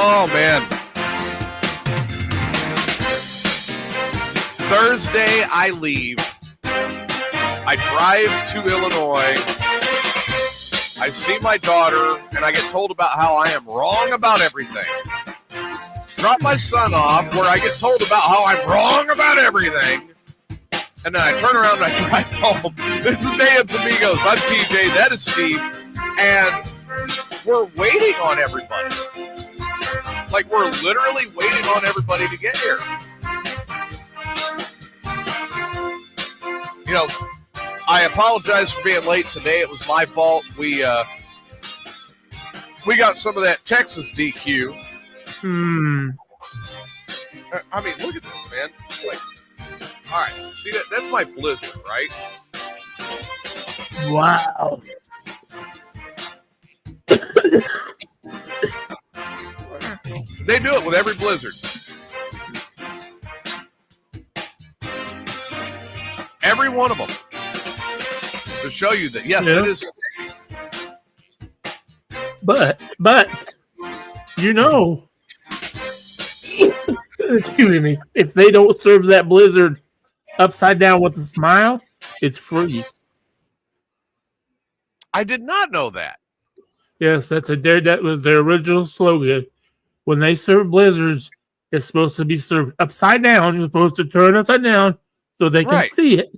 Oh, man. Thursday, I leave. I drive to Illinois. I see my daughter, and I get told about how I am wrong about everything. Drop my son off, where I get told about how I'm wrong about everything. And then I turn around and I drive home. This is Mayhem's Amigos. I'm TJ. That is Steve. And we're waiting on everybody. Like, we're literally waiting on everybody to get here. You know, I apologize for being late today. It was my fault. We got some of that Texas DQ. I mean, look at this, man. Like, all right, see that? That's my Blizzard, right? Wow. They do it with every Blizzard. Every one of them. To show you that, yes, it is. But, you know, excuse me, if they don't serve that Blizzard upside down with a smile, it's free. I did not know that. Yes, that was their original slogan. When they serve Blizzards, it's supposed to be served upside down. You're supposed to turn it upside down so they can see it,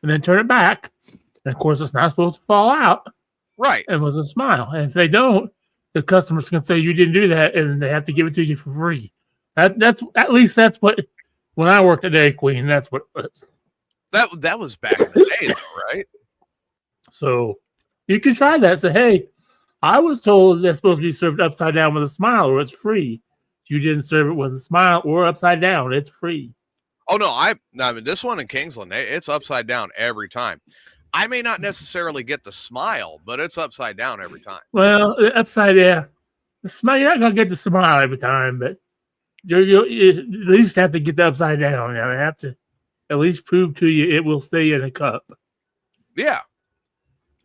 and then turn it back. And of course, it's not supposed to fall out. Right. And with a smile. And if they don't, the customers can say you didn't do that, and they have to give it to you for free. That's at least that's what when I worked at Dairy Queen. That's what it was. That was back in the day, though, right? So you can try that. Say, hey, I was told that's supposed to be served upside down with a smile, or it's free. You didn't serve it with a smile or upside down. It's free. Oh no, I mean this one in Kingsland, it's upside down every time. I may not necessarily get the smile, but it's upside down every time. Well, upside down, the smile. You're not gonna get the smile every time, but you at least have to get the upside down. Now they have to at least prove to you it will stay in a cup. Yeah.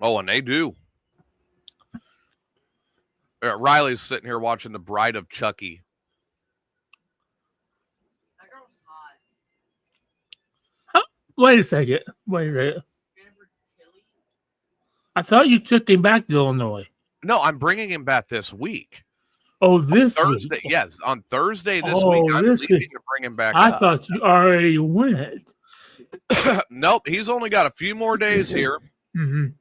Oh, and they do. Riley's sitting here watching The Bride of Chucky. That girl's hot. Huh? Wait a second. I thought you took him back to Illinois. No, I'm bringing him back this week. Oh, this Thursday, week? Yes, on Thursday this week. I'm leaving to bring him back. I thought you already went. Nope, he's only got a few more days here, and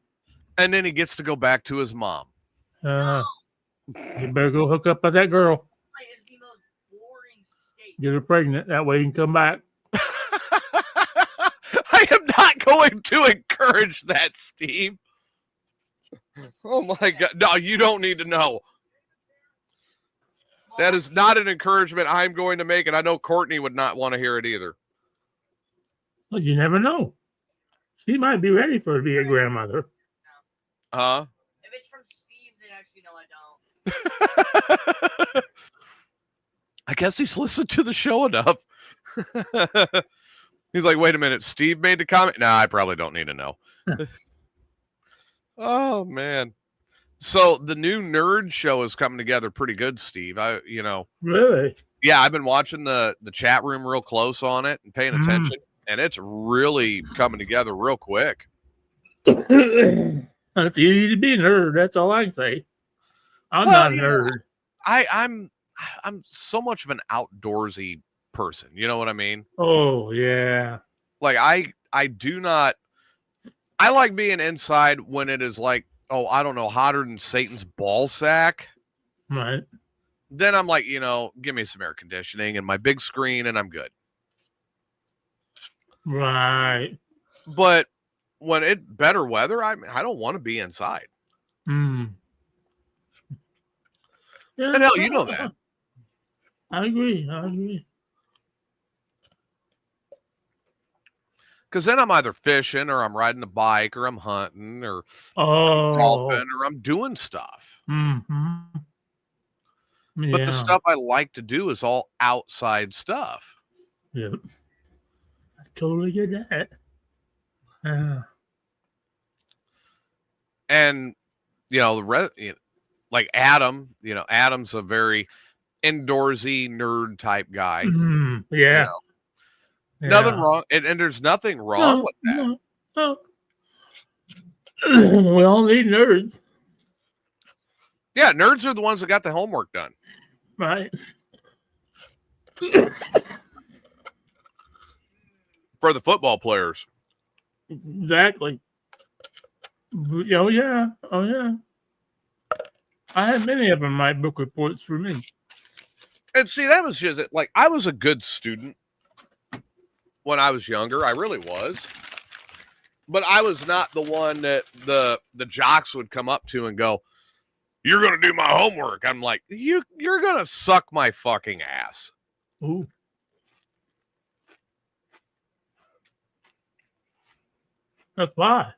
then he gets to go back to his mom. You better go hook up with that girl. It's the most boring state. Get her pregnant. That way you can come back. I am not going to encourage that, Steve. Oh my God. No, you don't need to know. That is not an encouragement I'm going to make, and I know Courtney would not want to hear it either. Well, you never know. She might be ready for to be a grandmother. Huh? If it's from Steve, then actually, no, I don't. I guess he's listened to the show enough. He's like, wait a minute, Steve made the comment? No, I probably don't need to know. Oh, man. So the new Nerd show is coming together pretty good, Steve. Really? Yeah, I've been watching the chat room real close on it and paying attention, and it's really coming together real quick. It's easy to be a nerd. That's all I can say. I'm not a nerd. I'm so much of an outdoorsy person. You know what I mean? Oh, yeah. Like, I do not... I like being inside when it is like, oh, I don't know, hotter than Satan's ball sack. Right. Then I'm like, give me some air conditioning and my big screen and I'm good. Right. But when it's better weather, I don't want to be inside. Yeah, And hell, you know that. I agree. Because then I'm either fishing or I'm riding a bike or I'm hunting or golfing or I'm doing stuff. Yeah. But the stuff I like to do is all outside stuff. Yep. I totally get that. And, like Adam, Adam's a very indoorsy nerd type guy. Yeah. Nothing wrong, and there's nothing wrong with that. No. We all need nerds. Yeah, nerds are the ones that got the homework done. Right. For the football players. Exactly. Oh, yeah. I had many of them write book reports for me. And see, that was just it. Like, I was a good student when I was younger. I really was. But I was not the one that the jocks would come up to and go, "You're going to do my homework." I'm like, you're going to suck my fucking ass. Ooh. That's why.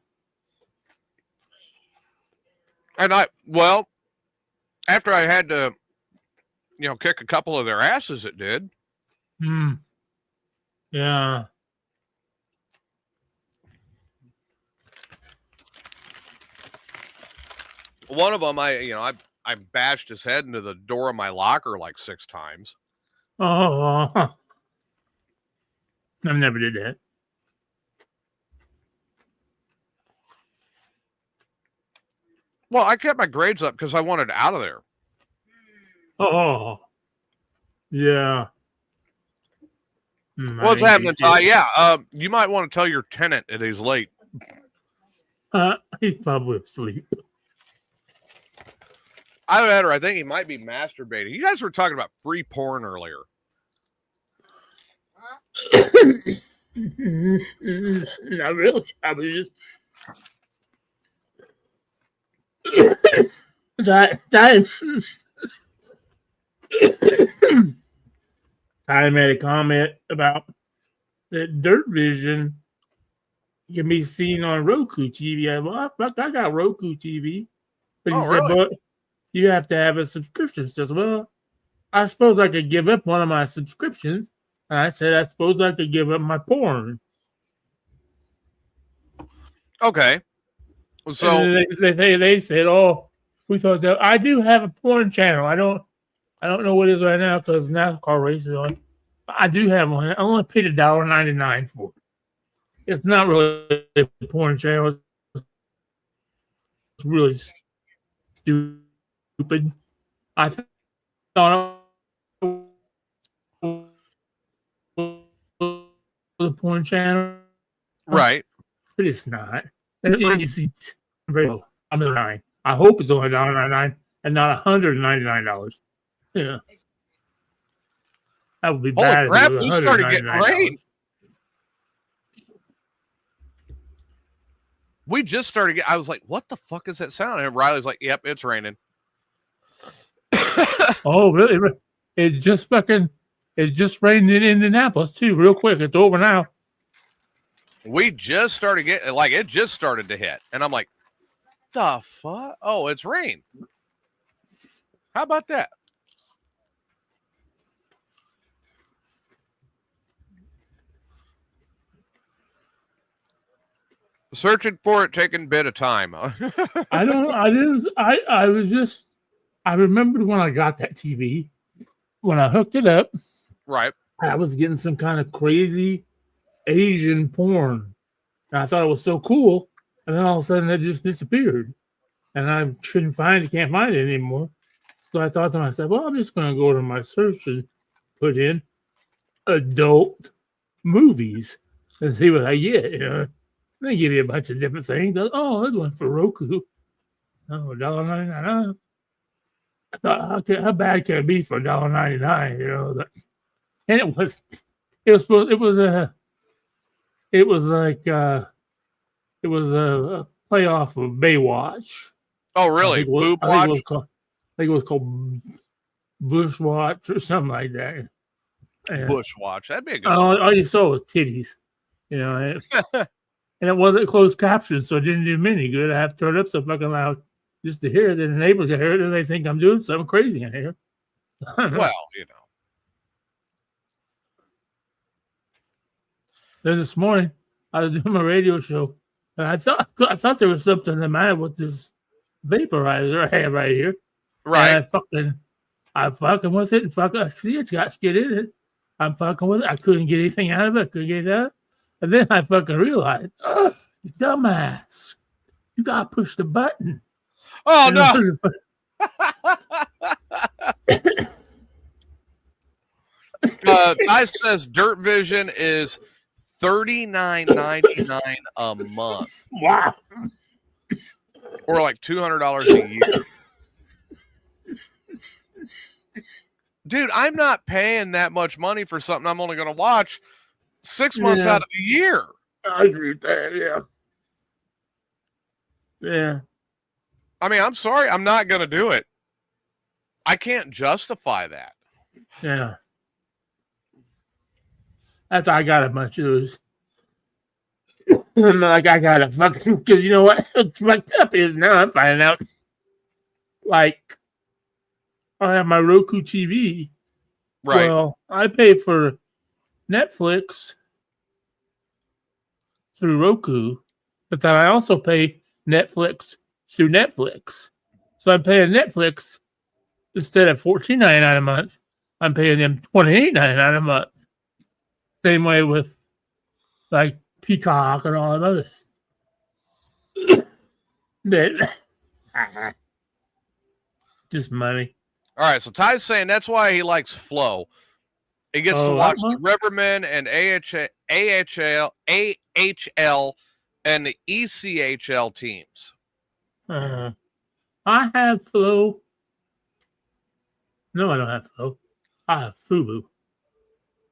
And after I had to, kick a couple of their asses, it did. Yeah. One of them, I bashed his head into the door of my locker like 6 times. Oh, I never did that. Well, I kept my grades up because I wanted out of there. Oh, yeah. What's happening, Ty? Yeah, you might want to tell your tenant that he's late. He's probably asleep. I think he might be masturbating. You guys were talking about free porn earlier. Not really. I was just I made a comment about that Dirt Vision can be seen on Roku TV. I got Roku TV. But he said, but you have to have a subscription. Says, well, I suppose I could give up one of my subscriptions. And I said, I suppose I could give up my porn. Okay. So they said, oh, we thought that I do have a porn channel. I don't know what it is right now because NASCAR race is on. I do have one. I only paid $1.99 for it. It's not really a porn channel. It's really stupid. I thought it was a porn channel. Right. But it's not. You see, I'm $9. I hope it's only $1.99 and not $199. Yeah. That would be bad. Holy crap, we started getting rain. We just started getting, I was like, what the fuck is that sound? And Riley's like, yep, it's raining. Oh, really? It just rained in Indianapolis, too, real quick. It's over now. We just started getting, like, it just started to hit. And I'm like, the fuck? Oh, it's rain. How about that? Searching for it taking a bit of time. I remembered when I got that TV, when I hooked it up, right. I was getting some kind of crazy Asian porn. And I thought it was so cool. And then all of a sudden it just disappeared. And I can't find it anymore. So I thought to myself, well, I'm just going to go to my search and put in adult movies and see what I get, They give you a bunch of different things. Oh, this one's for Roku. Oh, $1.99. I thought, how bad can it be for $1.99? And it was a playoff of Baywatch. Oh, really? Boob Watch? I think it was called Bush Watch or something like that. And Bush Watch. That'd be a good one. All you saw was titties, And it wasn't closed caption, so it didn't do me any good. I have to turn it up so fucking loud just to hear it. Then the neighbors hear it, and they think I'm doing something crazy in here. Well, Then this morning, I was doing my radio show, and I thought there was something the matter with this vaporizer I have right here. Right. And I'm fucking with it and I see it's got shit in it. I'm fucking with it. I couldn't get anything out of it. I couldn't get that. And then I fucking realized, oh, you dumbass. You gotta push the button. Oh no. Ty says Dirt Vision is $39.99 a month. Wow. Or like $200 a year. Dude, I'm not paying that much money for something I'm only going to watch 6 months out of the year. I agree with that, yeah. Yeah. I mean, I'm sorry, I'm not going to do it. I can't justify that. Yeah. That's I got a bunch of those. Like I got a fucking because you know what fucked up is now I'm finding out. Like I have my Roku TV. Right. Well, I pay for Netflix through Roku, but then I also pay Netflix through Netflix. So I'm paying Netflix instead of $14.99 a month. I'm paying them $28.99 a month. Same way with like Peacock and all them others. Just money. All right, so Ty's saying that's why he likes Flow. He gets to watch the Rivermen and AHL and the ECHL teams. I have Flow. No, I don't have Flow. I have Fubu.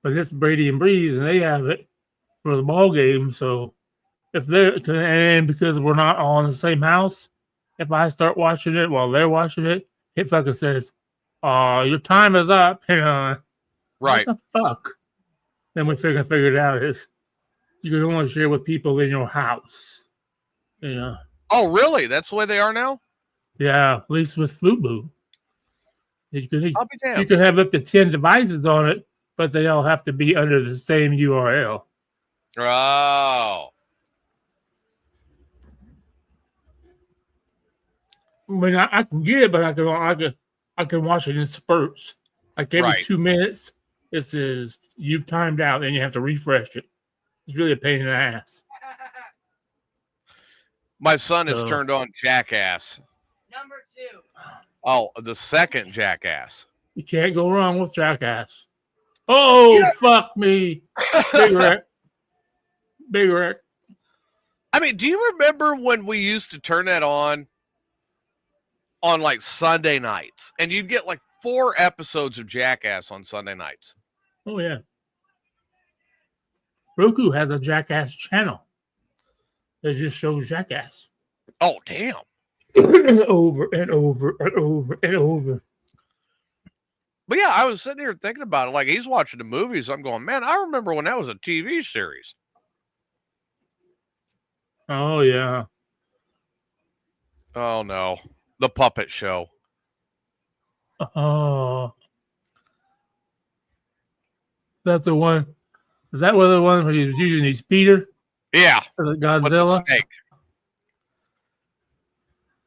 But it's Brady and Breeze, and they have it for the ball game. So if they're and because we're not all in the same house, if I start watching it while they're watching it, it fucking says, "Oh, your time is up." You know, right? What the fuck? Then we figured it out is you can only share with people in your house. You know. Oh, really? That's the way they are now? Yeah, at least with Fubu. You I'll be damned. can have up to 10 devices on it, but they all have to be under the same URL. Oh. I mean, I can get it, but I can watch it in spurts. Like every 2 minutes, it says you've timed out, and you have to refresh it. It's really a pain in the ass. My son has turned on Jackass. Number 2. Oh, the second Jackass. You can't go wrong with Jackass. Oh, fuck me. Big wreck. Big wreck. I mean, do you remember when we used to turn that on like Sunday nights? And you'd get like 4 episodes of Jackass on Sunday nights. Oh, yeah. Roku has a Jackass channel. It just shows Jackass. Oh, damn. Over and over and over and over. But yeah, I was sitting here thinking about it. Like, he's watching the movies. I'm going, man, I remember when that was a TV series. Oh, yeah. Oh, no. The Puppet Show. Oh. That's the one. Is that one of the ones where he's using his Peter? Yeah. Godzilla? With the snake.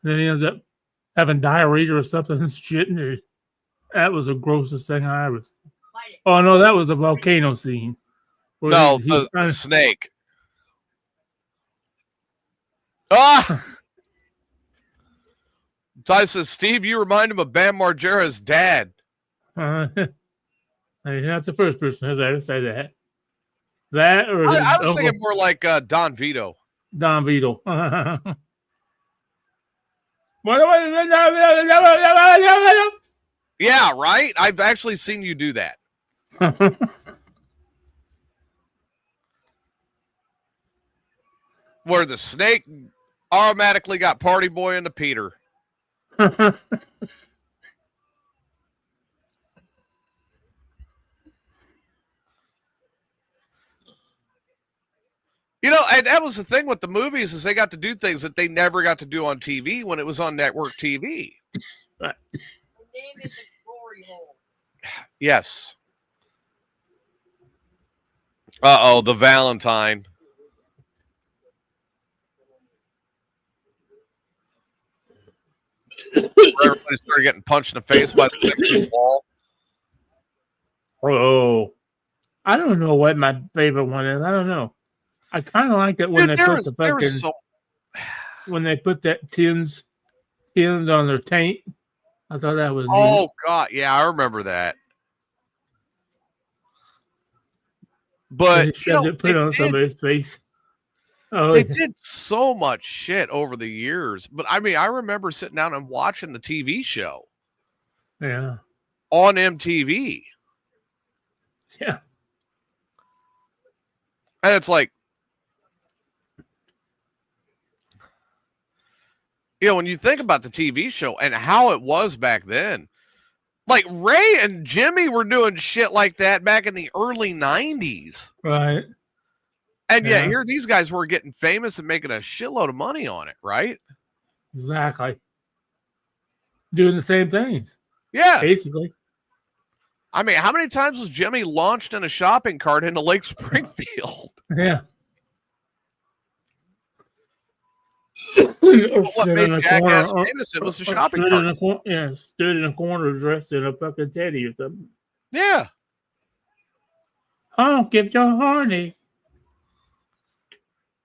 Then he ends up having diarrhea or something and shit. And that was the grossest thing I ever seen. Oh, no, that was a volcano scene. No, the snake. Ah! Ty says, Steve, you remind him of Bam Margera's dad. You're not the first person who's ever said that. That or I was thinking more like Don Vito. Don Vito. Yeah, right? I've actually seen you do that. Where the snake automatically got Party Boy into Peter. You know, and that was the thing with the movies is they got to do things that they never got to do on TV when it was on network TV. Her name is a glory hole. Yes. Uh-oh, the Valentine. where everybody started getting punched in the face by the wall. Oh, I don't know what my favorite one is. I don't know. I kind of like it when Dude, they put the fucking when they put that tins on their taint. I thought that was neat. God, yeah, I remember that. But put it on somebody's face. Oh, they did so much shit over the years. But I mean, I remember sitting down and watching the TV show. Yeah. On MTV. Yeah. And it's like, when you think about the TV show and how it was back then, like Ray and Jimmy were doing shit like that back in the early 90s. Right. And yet here these guys were getting famous and making a shitload of money on it, right? Exactly. Doing the same things. Yeah. Basically. I mean, how many times was Jimmy launched in a shopping cart into Lake Springfield? Yeah. What made Jackass famous? It was the shopping cart. Stood in a corner dressed in a fucking teddy or something. Yeah. Oh, give your horny.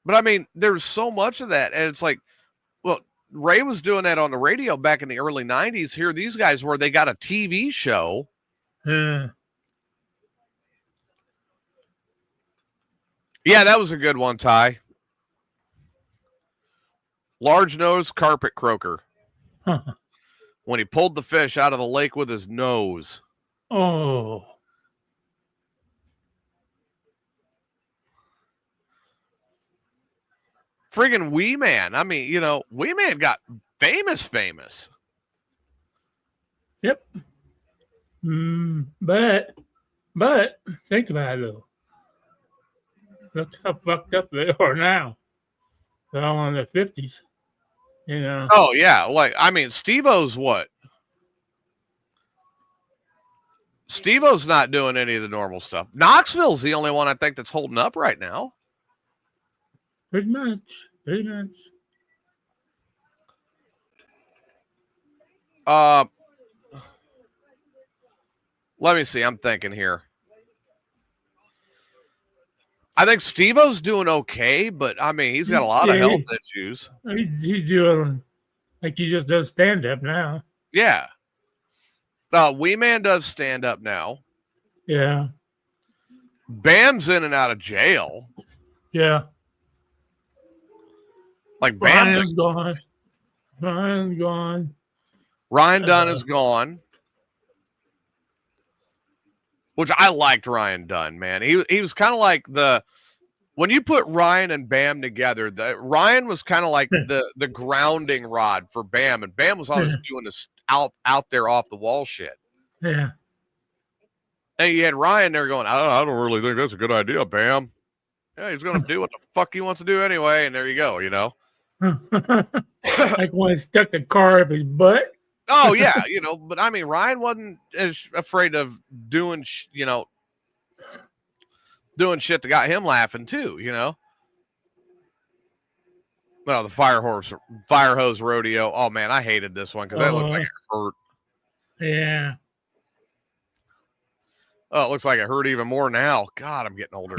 But I mean, there's so much of that. And it's like, well, Ray was doing that on the radio back in the early 90s. Here, these guys were, they got a TV show. Yeah. Yeah, that was a good one, Ty. Large nose carpet croaker. Huh. When he pulled the fish out of the lake with his nose. Oh. Friggin' Wee Man. I mean, Wee Man got famous. Yep. But think about it though. Look how fucked up they are now. They're all in their 50s. Oh yeah, like I mean, Steve-O's what? Steve-O's not doing any of the normal stuff. Knoxville's the only one I think that's holding up right now. Pretty much. Let me see. I'm thinking here. I think Steve-O's doing okay, but I mean, he's got a lot of health issues. He's doing like he just does stand up now. Yeah. Wee Man does stand up now. Yeah. Bam's in and out of jail. Yeah. Like Bam. Ryan's gone. Ryan's gone. Ryan Dunn is gone. Which I liked Ryan Dunn, man. He was kind of like when you put Ryan and Bam together, Ryan was kind of like the grounding rod for Bam, and Bam was always doing this out there off the wall shit. Yeah. And you had Ryan there going, I don't really think that's a good idea, Bam. Yeah, he's gonna do what the fuck he wants to do anyway, and there you go, Like when he stuck the car up his butt. Oh yeah, but I mean, Ryan wasn't as afraid of doing shit that got him laughing too, Well, the fire hose rodeo. Oh man, I hated this one because that looked like it hurt. Yeah. Oh, it looks like it hurt even more now. God, I'm getting older.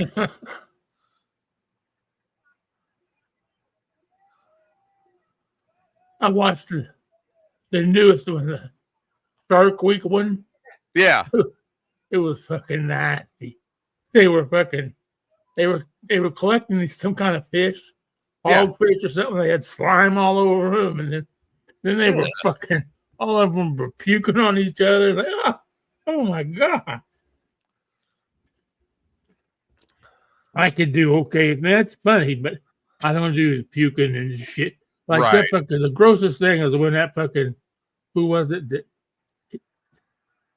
I watched the newest one, the Shark Week one. Yeah. It was fucking nasty. They were collecting some kind of fish, hogfish or something. They had slime all over them, and then they were fucking, all of them were puking on each other. Like, oh my God. I could do okay. Man, that's funny, but I don't do puking and shit. Like that fucking, the grossest thing is when that fucking, who was it that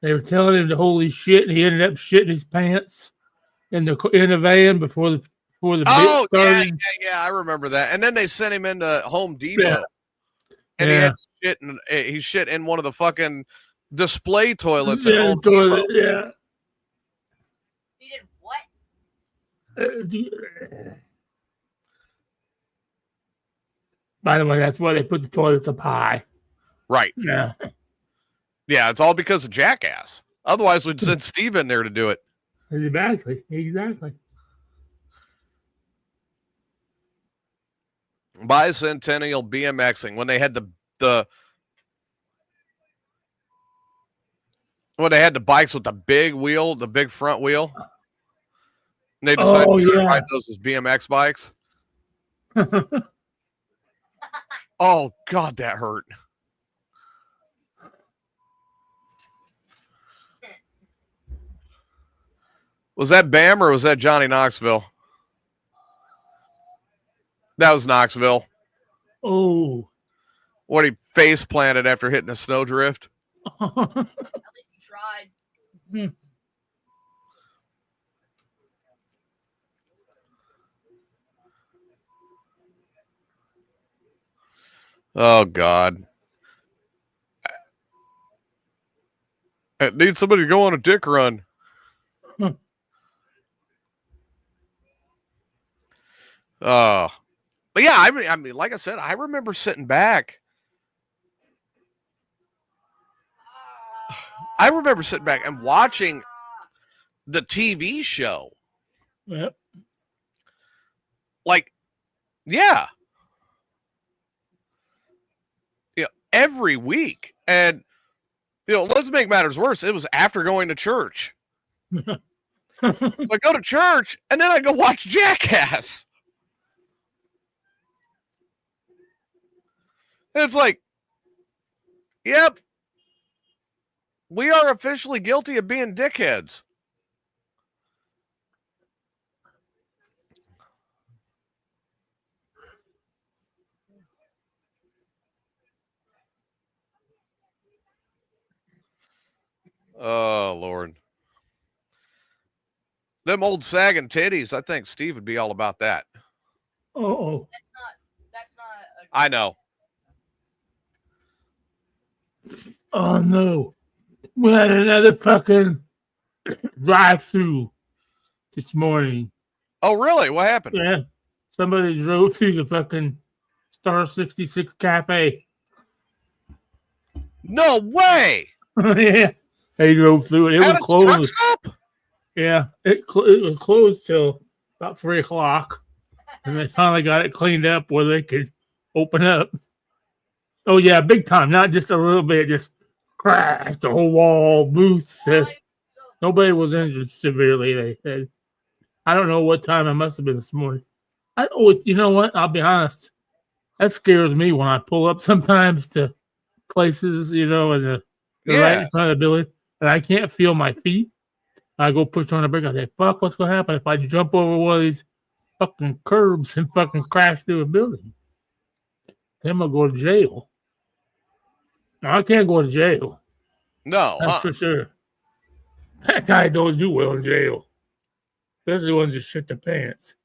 they were telling him to holy shit, and he ended up shitting his pants in the van before the bit started. Yeah, I remember that. And then they sent him into Home Depot, and he had shit in one of the fucking display toilets. Yeah, at Home yeah. He did what? By the way, that's why they put the toilets up high. Right. Yeah. Yeah, it's all because of Jackass. Otherwise, we'd send Steve in there to do it. Exactly. Bicentennial BMXing when they had the bikes with the big wheel, the big front wheel. And they decided to ride those as BMX bikes. Oh God, that hurt. Was that Bam or was that Johnny Knoxville? That was Knoxville. Oh. What, he face planted after hitting a snowdrift? At least he tried. Oh God. I need somebody to go on a dick run. But yeah, I mean, like I said, I remember sitting back. I remember sitting back and watching the TV show. Yep. Like, yeah. You know, every week. And, you know, let's make matters worse. It was after going to church. I go to church and then I go watch Jackass. And it's like, yep, we are officially guilty of being dickheads. Oh, Lord. Them old sagging titties, I think Steve would be all about that. Oh. That's not I know. Oh, no. We had another fucking drive-through this morning. Oh, really? What happened? Yeah. Somebody drove through the fucking Star 66 Cafe. No way. Yeah. They drove through it. It was closed. Yeah. It was closed till about 3 o'clock. And they finally got it cleaned up where they could open up. Oh, yeah. Big time. Not just a little bit. Just crashed the whole wall, booths. Nobody was injured severely, they said. I don't know what time it must have been this morning. I always, you know what? I'll be honest. That scares me when I pull up sometimes to places, you know, and they're right in front of the building, and I can't feel my feet. I go push on the brake. I say, fuck, what's going to happen if I jump over one of these fucking curbs and fucking crash through a building? Then I'm going to go to jail. No, I can't go to jail. No. That's for sure. That guy don't do well in jail. Especially when you shit the pants.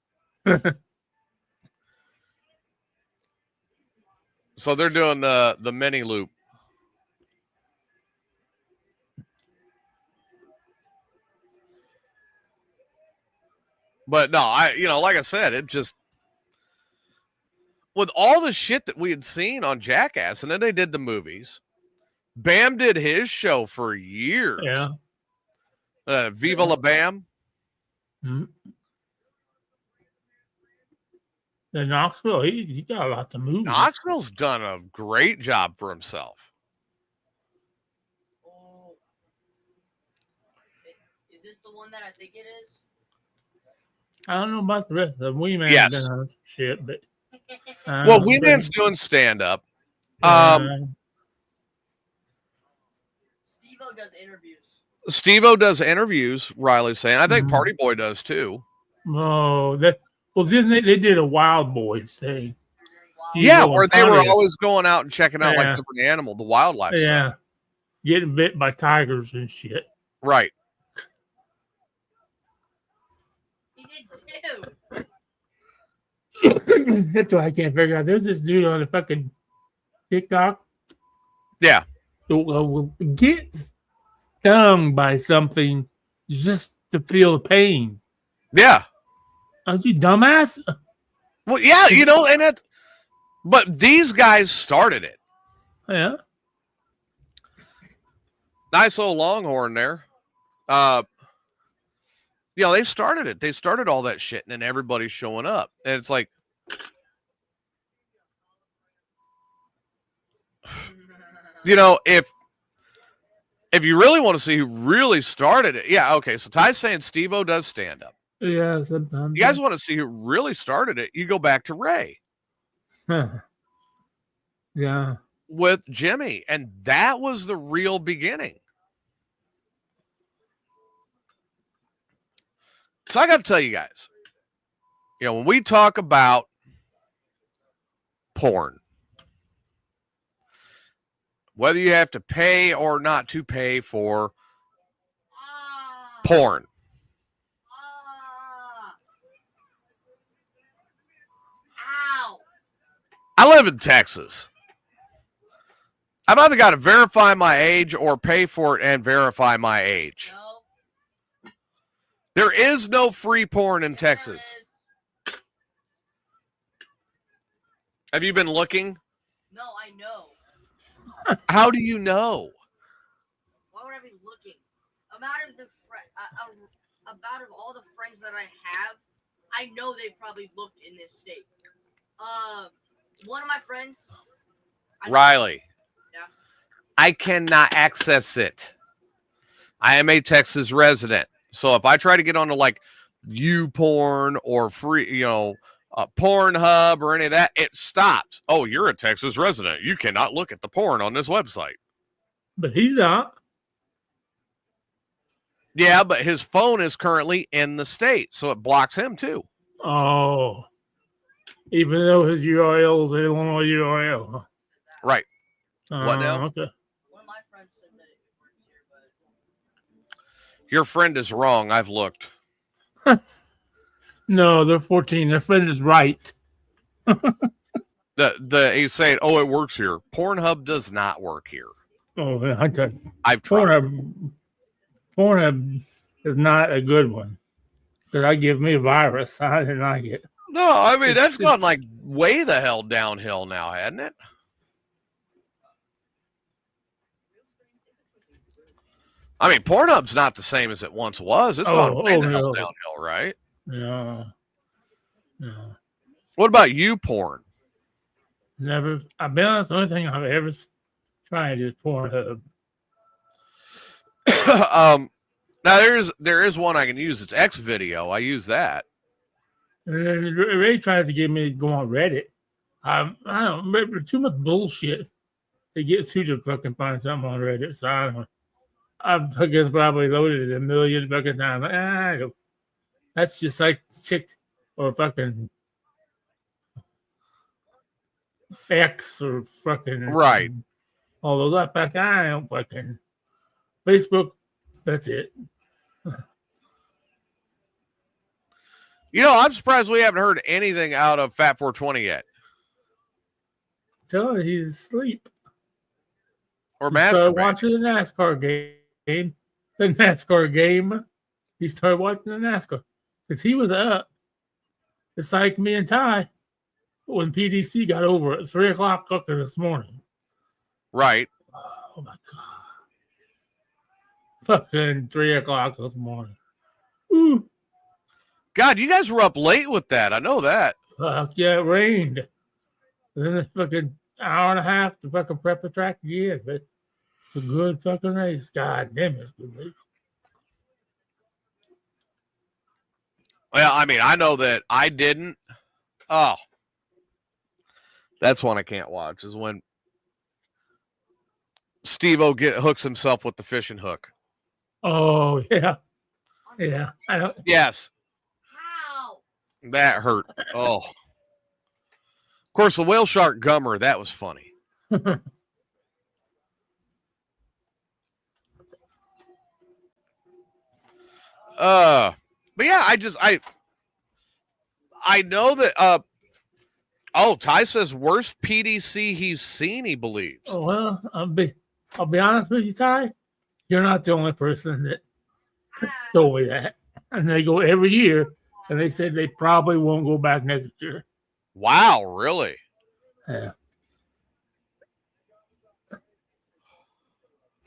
So they're doing the mini loop. But no, like I said, it just, with all the shit that we had seen on Jackass, and then they did the movies. Bam did his show for years. Yeah. Viva la Bam. Mm-hmm. And Knoxville, he got lots of movies. Knoxville's done a great job for himself. Oh. Is this the one that I think it is? I don't know about the rest of them. Wee Man Yes. done shit, but Well, Wee Man's doing stand-up. Steve-O does interviews. Steve-O does interviews, Riley's saying. I think Party Boy does too. Oh, didn't they did a Wild Boys thing? Yeah, where they were always going out and checking out like different animal, the wildlife stuff. Getting bit by tigers and shit. Right. He did too. That's what I can't figure out. There's this dude on the fucking TikTok. Yeah. Who gets stung by something just to feel the pain. Yeah. Aren't you dumbass? Well, yeah, but these guys started it. Yeah. Nice old Longhorn there. They started it. They started all that shit, and then everybody's showing up. And it's like, if you really want to see who really started it, yeah, okay. So Ty's saying Steve-O does stand up. Yeah, sometimes. You guys want to see who really started it? You go back to Ray. Yeah. With Jimmy, and that was the real beginning. So I got to tell you guys, when we talk about porn, whether you have to pay or not to pay for porn, I live in Texas. I've either got to verify my age or pay for it and verify my age. No. There is no free porn in Texas. Have you been looking? No, I know. How do you know? Why would I be looking? About of all the friends that I have, I know they've probably looked in this state. One of my friends, Riley. Yeah. I cannot access it. I am a Texas resident. So if I try to get onto like YouPorn or free, Pornhub or any of that, it stops. Oh, you're a Texas resident. You cannot look at the porn on this website. But he's not. Yeah, but his phone is currently in the state, so it blocks him too. Oh. Even though his URL is Illinois URL. Right. What now? Okay. one of my friends said that it works here, but Your friend is wrong. I've looked. No, they're 14. Their friend is right. He's saying, oh, it works here. Pornhub does not work here. Oh, yeah, I tell you. I've tried. Pornhub is not a good one. Because I give me a virus. I didn't like it. No, I mean, that's gone like way the hell downhill now, hasn't it? I mean, Pornhub's not the same as it once was. It's gone way the hell downhill, right? Yeah. What about YouPorn? Never. I'll be honest, the only thing I've ever tried is Pornhub. Now there is one I can use. It's X Video. I use that. And then Ray tried to get me to go on Reddit. I don't remember, too much bullshit to get to fucking find something on Reddit. So I don't know. I've fucking probably loaded it a million fucking times. That's just like chick or fucking X or fucking right. Although that fact, I don't fucking Facebook. That's it. I'm surprised we haven't heard anything out of Fat 420 yet. Tell him he's asleep. Or started watching the NASCAR game. The NASCAR game. He started watching the NASCAR because he was up. It's like me and Ty when PDC got over at 3:00 this morning. Right. Oh my god. Fucking 3:00 this morning. Ooh. God, you guys were up late with that. I know that. Fuck yeah, it rained. And then a fucking hour and a half to fucking prep the track again. But it's a good fucking race. God damn it, it's a good race. Well, I mean, I know that I didn't. Oh. That's one I can't watch, is when Steve-O hooks himself with the fishing hook. Oh, yeah. Yeah. I don't. Yes. how? That hurt. Oh. Of course, the whale shark gummer, that was funny. But yeah, I know that Ty says worst PDC he's seen, he believes. Oh, well, I'll be honest with you, Ty. You're not the only person that told me that. And they go every year, and they said they probably won't go back next year. Wow, really? Yeah.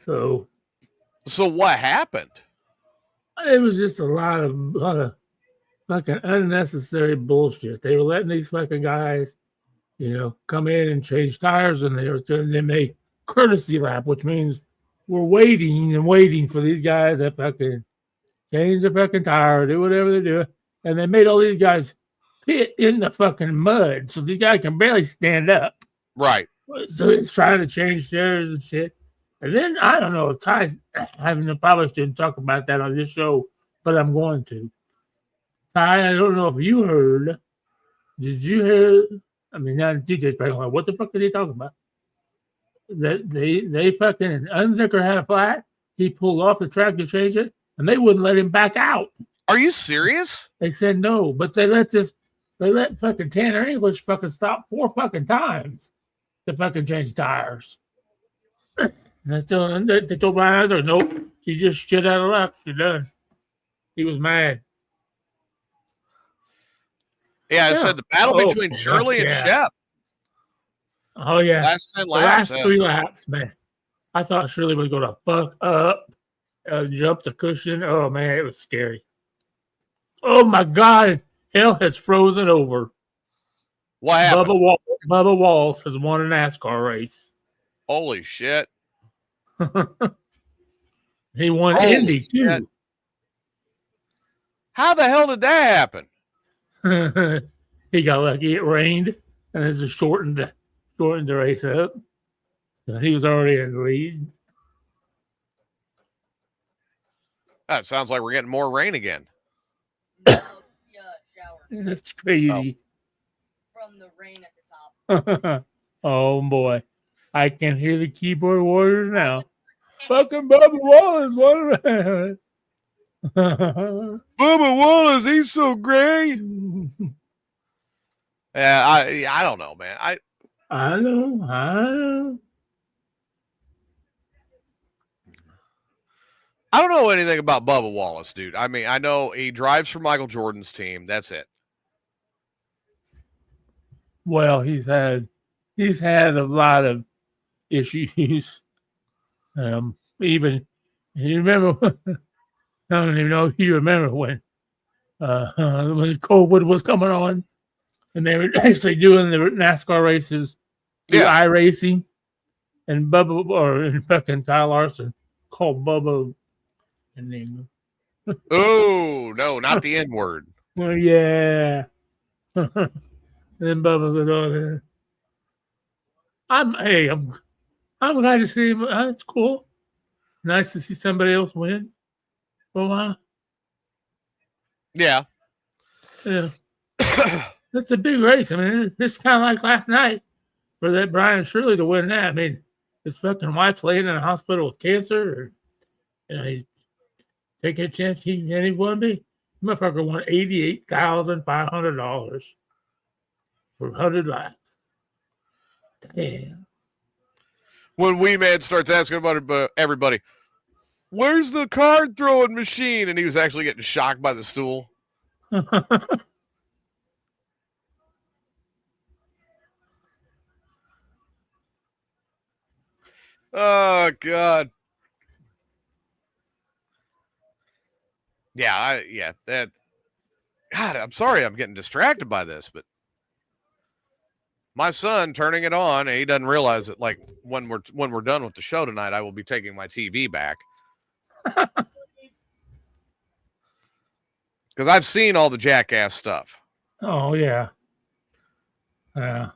So So what happened? It was just a lot of fucking unnecessary bullshit. They were letting these fucking guys, come in and change tires, and they make courtesy lap, which means we're waiting and waiting for these guys to fucking change the fucking tire, do whatever they do, and they made all these guys pit in the fucking mud, so these guys can barely stand up. Right. So it's trying to change theirs and shit. And then I don't know, Ty, I probably shouldn't talk about that on this show, but I'm going to. Ty, I don't know if you heard. Did you hear? I mean, now DJ's probably like, what the fuck are they talking about? That they fucking Unzicker had a flat. He pulled off the track to change it, and they wouldn't let him back out. Are you serious? They said no, but they let fucking Tanner English fucking stop 4 fucking times to fucking change tires. And they told Brian Unzicker, nope, he just shit out of left. You're done. He was mad. Yeah, I said the battle between Shirley and Shep. Oh, yeah. Last 10 laps. The last 3 laps, man. I thought Shirley was going to fuck up, jump the cushion. Oh, man, it was scary. Oh, my God. Hell has frozen over. What happened? Bubba Walls has won a NASCAR race. Holy shit. He won Indy, too. Shit. How the hell did that happen? He got lucky. It rained, and it just shortened the race up. So he was already in the lead. That sounds like we're getting more rain again. Shower. That's crazy. From the rain at the top. Oh, boy. I can hear the keyboard warriors now. Fucking Bubba Wallace. What? Bubba Wallace, he's so great. Yeah, I don't know, man. I know. I don't know anything about Bubba Wallace, dude. I mean, I know he drives for Michael Jordan's team. That's it. Well, he's had a lot of issues. Even you remember. I don't even know if you remember when COVID was coming on, and they were actually doing the NASCAR races, iRacing, and fucking Kyle Larson called Bubba a name. Oh no, not the N word. Well, yeah. And then Bubba goes over there. I'm glad to see him. It's cool. Nice to see somebody else win. For a while. Yeah. That's a big race. I mean, it's kind of like last night for that Brian Shirley to win that. I mean, his fucking wife's laying in a hospital with cancer. He's taking a chance. He won me. Motherfucker won $88,500 for 100 laps. Damn. When Wee Man starts asking about everybody, where's the card throwing machine? And he was actually getting shocked by the stool. Oh, God. Yeah, that. God, I'm sorry I'm getting distracted by this, but my son turning it on, and he doesn't realize that, like, when we're done with the show tonight, I will be taking my TV back. Because I've seen all the Jackass stuff. Oh, yeah. Yeah.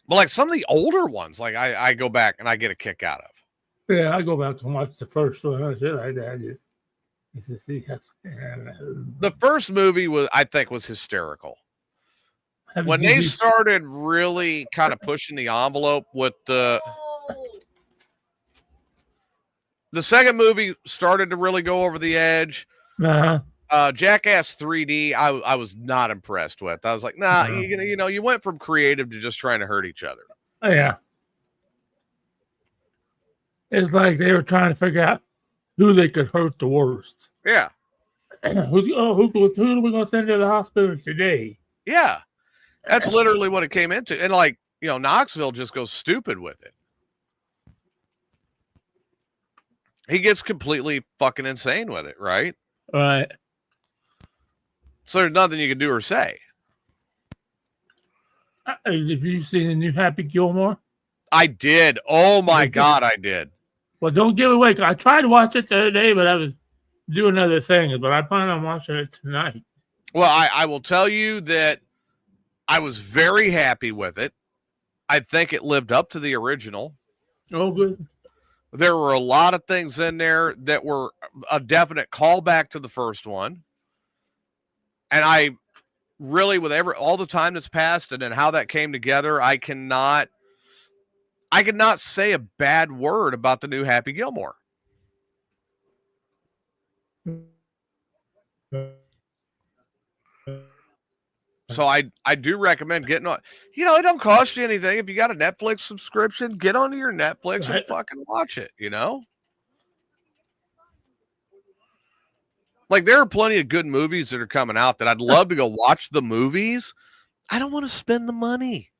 But like some of the older ones, like I go back and I get a kick out of. Yeah, I go back and watch the first one. The first movie I think was hysterical. When they started really kind of pushing the envelope with the second movie started to really go over the edge. Jackass 3D, I was not impressed with. I was like, nah, you went from creative to just trying to hurt each other. Oh, yeah. It's like they were trying to figure out who they could hurt the worst. Yeah. Who are we going to send to the hospital today? Yeah. That's literally what it came into. And like, Knoxville just goes stupid with it. He gets completely fucking insane with it, right? Right. So there's nothing you can do or say. Have you seen the new Happy Gilmore? I did. Oh my God, I did. Well, don't give it away. 'Cause I tried to watch it the other day, but I was doing other things. But I plan on watching it tonight. Well, I will tell you that I was very happy with it. I think it lived up to the original. Oh, good. There were a lot of things in there that were a definite callback to the first one. And I really, with all the time that's passed and then how that came together, I cannot say a bad word about the new Happy Gilmore. So I do recommend getting on. You know, it don't cost you anything. If you got a Netflix subscription, get onto your Netflix and fucking watch it, you know? Like, there are plenty of good movies that are coming out that I'd love to go watch the movies. I don't want to spend the money.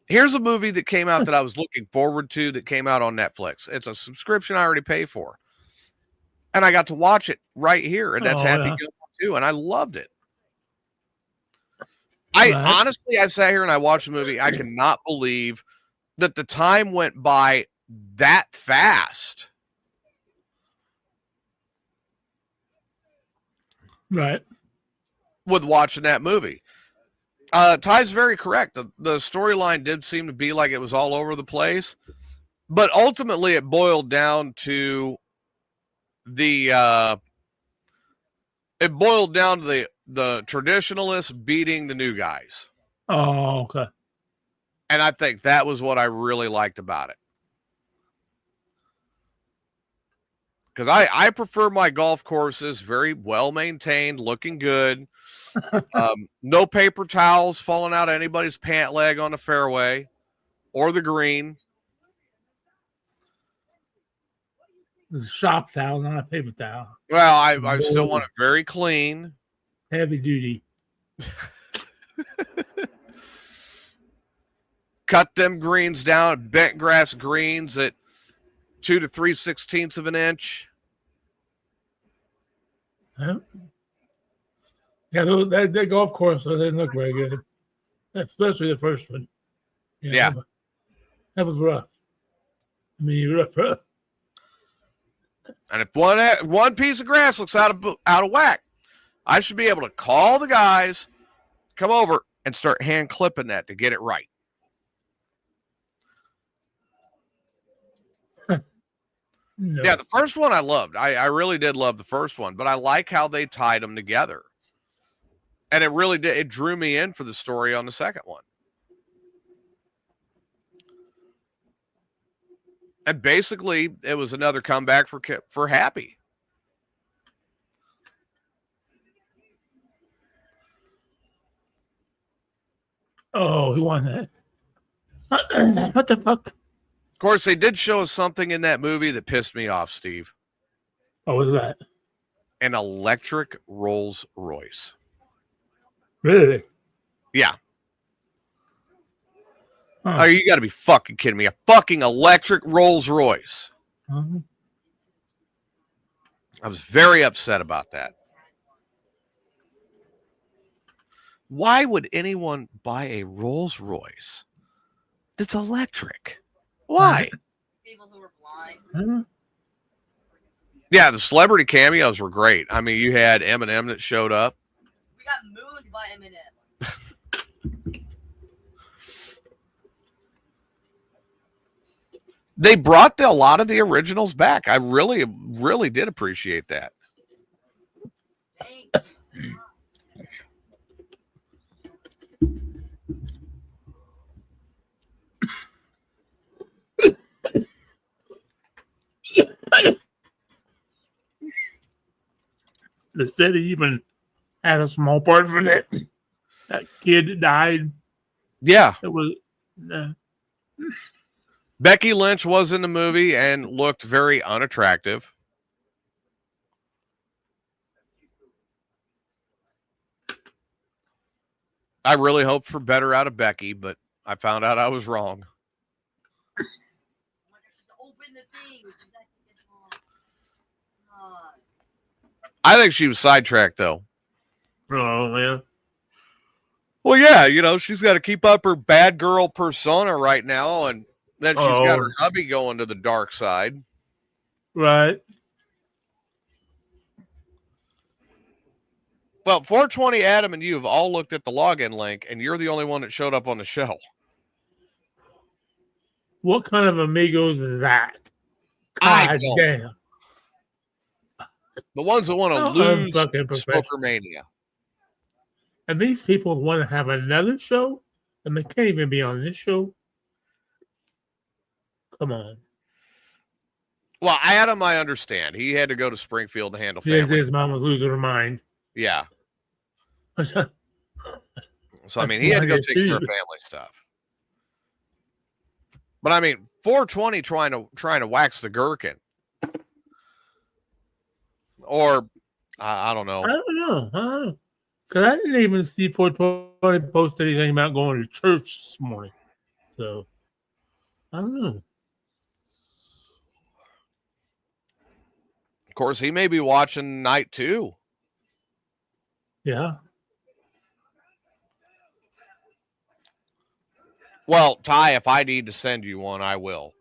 Here's a movie that came out that I was looking forward to that came out on Netflix. It's a subscription I already pay for. And I got to watch it right here. And that's Happy Gilmore 2. And I loved it. Honestly, I sat here and I watched the movie. I cannot believe that the time went by that fast. Right. With watching that movie. Ty's very correct. The storyline did seem to be like it was all over the place. But ultimately it boiled down to the traditionalists beating the new guys. Oh, okay. And I think that was what I really liked about it. Because I prefer my golf courses very well maintained, looking good. No paper towels falling out of anybody's pant leg on the fairway or the green. It's a shop towel, not a paper towel. Well, I still want it very clean. Heavy duty. Cut them greens down, bent grass greens at 2 to 3/16 of an inch. Huh? Yeah, that golf course didn't look very good, especially the first one. Yeah. That was rough. I mean, rough. And if one piece of grass looks out of whack, I should be able to call the guys, come over, and start hand clipping that to get it right. No. Yeah, the first one I loved. I really did love the first one, but I like how they tied them together. And it really did. It drew me in for the story on the second one. And basically, it was another comeback for Happy. Oh, he won that. What the fuck? Of course, they did show us something in that movie that pissed me off, Steve. What was that? An electric Rolls Royce. Really? Yeah. Huh. Oh, you got to be fucking kidding me. A fucking electric Rolls Royce. Uh-huh. I was very upset about that. Why would anyone buy a Rolls Royce that's electric? Why? People who were blind. Uh-huh. Yeah, the celebrity cameos were great. I mean, you had Eminem that showed up. We got mooned by Eminem. They brought a lot of the originals back. I really, really did appreciate that. Thanks. The city even had a small part for that. That kid that died. Yeah. It was. Becky Lynch was in the movie and looked very unattractive. I really hoped for better out of Becky, but I found out I was wrong. Open the I think she was sidetracked, though. Oh, yeah. Well, yeah, she's got to keep up her bad girl persona right now, and then she's got her hubby going to the dark side. Right. Well, 420, Adam, and you have all looked at the login link, and you're the only one that showed up on the show. What kind of Amigos is that? God damn. The ones that want to lose Smoker Mania. And these people want to have another show, and they can't even be on this show. Come on. Well, Adam, I understand. He had to go to Springfield to handle family. His mom was losing her mind. Yeah. So, I mean, he had to go take care of family stuff. But, I mean, 420 trying to wax the gherkin. Or, I don't know. I don't know. Because I didn't even see 420 post anything about going to church this morning. So, I don't know. Of course, he may be watching night 2. Yeah. Well, Ty, if I need to send you one, I will.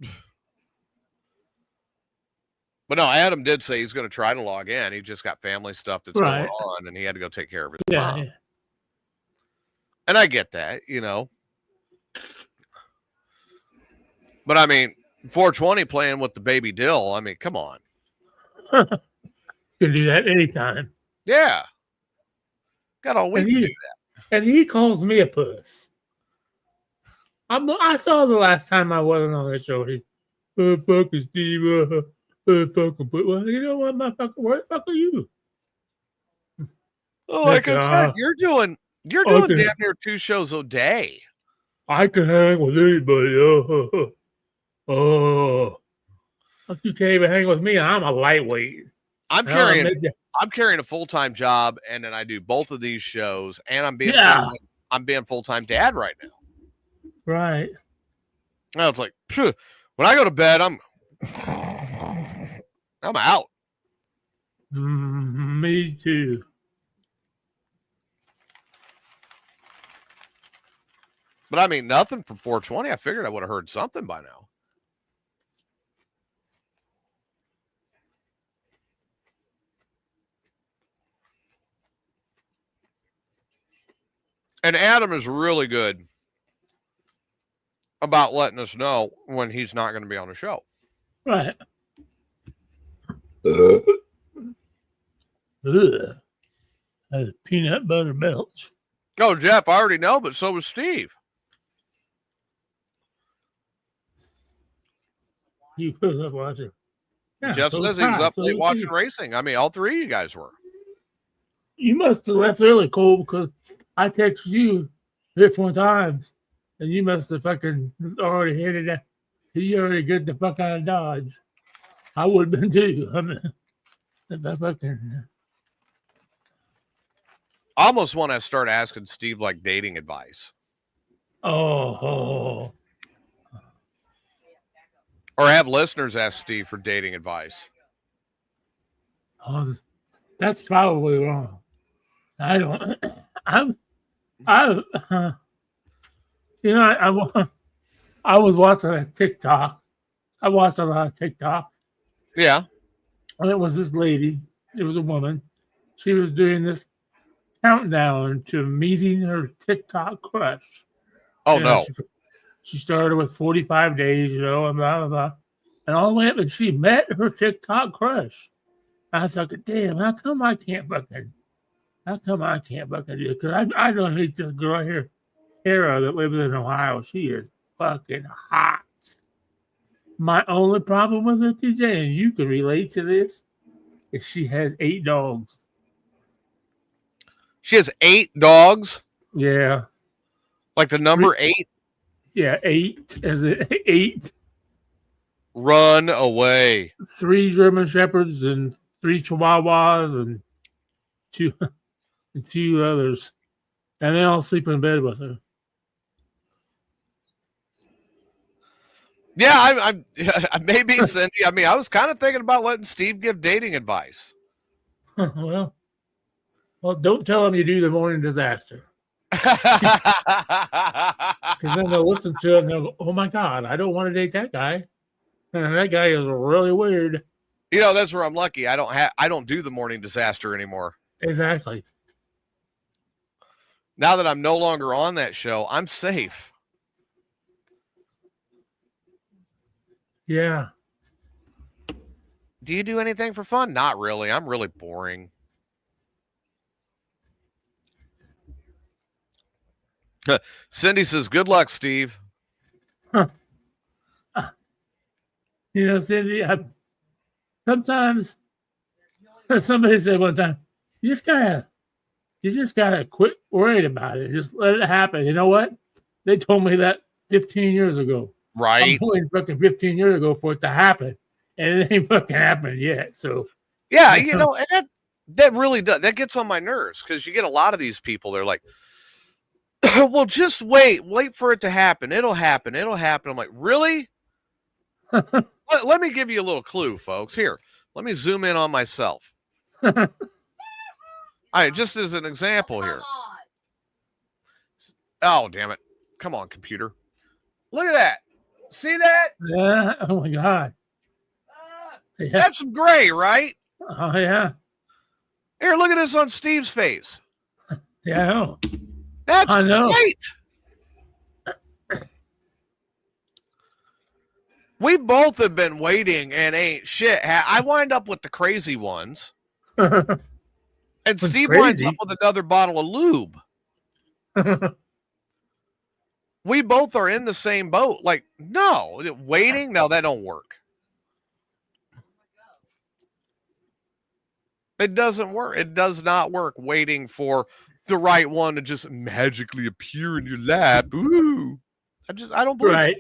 But no, Adam did say he's going to try to log in. He just got family stuff that's going on, and he had to go take care of his mom. Yeah. And I get that, But, I mean, 420 playing with the baby Dill, I mean, come on. Can do that anytime. Yeah. Got all week to do that. And he calls me a puss. I saw the last time I wasn't on the show. Fucking Steve, fucking put. Well, you know what, motherfucker? Where the fuck are you? Oh, like I said, you're doing damn near 2 shows a day. I can hang with anybody. You can't even hang with me. I'm a lightweight. I'm carrying a full-time job, and then I do both of these shows, and I'm being full-time dad right now. Right. Now it's like, when I go to bed, I'm out. Me too. But I mean, nothing from 420. I figured I would have heard something by now. And Adam is really good about letting us know when he's not going to be on the show. Right. That's peanut butter belch. Oh, Jeff, I already know, but so was Steve. He was up watching. Yeah, Jeff says he was up late watching racing. I mean, all 3 of you guys were. You must have left early, Cole, because I texted you 3 times, and you must have fucking already hit it. You already get the fuck out of Dodge. I would have been too. I mean, I almost want to start asking Steve like dating advice. Oh. Or have listeners ask Steve for dating advice. Oh, that's probably wrong. I was watching a TikTok. I watch a lot of TikTok. Yeah. And it was this lady. It was a woman. She was doing this countdown to meeting her TikTok crush. Oh, no. She started with 45 days, and blah, blah, blah. And all the way up, and she met her TikTok crush. And I thought, damn, how come I can't fucking do it? Because I don't hate this girl here, Tara, that lives in Ohio. She is fucking hot. My only problem with her, TJ, and you can relate to this, is she has 8 dogs. She has 8 dogs? Yeah. Like the number 8? Yeah, 8. As in 8. Run away. 3 German Shepherds and 3 Chihuahuas and 2 others. And they all sleep in bed with her. Yeah, I maybe, Cindy. I mean, I was kind of thinking about letting Steve give dating advice. Well, don't tell them you do the morning disaster. Because then they'll listen to it and they'll go, oh my God, I don't want to date that guy. And that guy is really weird. You know, that's where I'm lucky. I don't do the morning disaster anymore. Exactly. Now that I'm no longer on that show, I'm safe. Yeah. Do you do anything for fun? Not really. I'm really boring. Cindy says, good luck, Steve. You know, Cindy, sometimes somebody said one time, you just gotta quit worrying about it. Just let it happen. You know what? They told me that 15 years ago. Right. I'm waiting fucking 15 years ago for it to happen. And it ain't fucking happened yet. So yeah, you know, and that really does. That gets on my nerves because you get a lot of these people. They're like, well, just wait for it to happen. It'll happen. I'm like, really? Let me give you a little clue, folks. Here, let me zoom in on myself. All right, just as an example here. Oh, damn it. Come on, computer. Look at that. See that? Yeah. Oh my God. Yeah. That's some gray, right? Oh yeah. Here, look at this on Steve's face. Yeah, I know. That's great. We both have been waiting and ain't shit. I wind up with the crazy ones. And Steve winds up with another bottle of lube. We both are in the same boat. Like, no, waiting? No, that don't work. It doesn't work. It does not work waiting for the right one to just magically appear in your lap. Ooh. I don't believe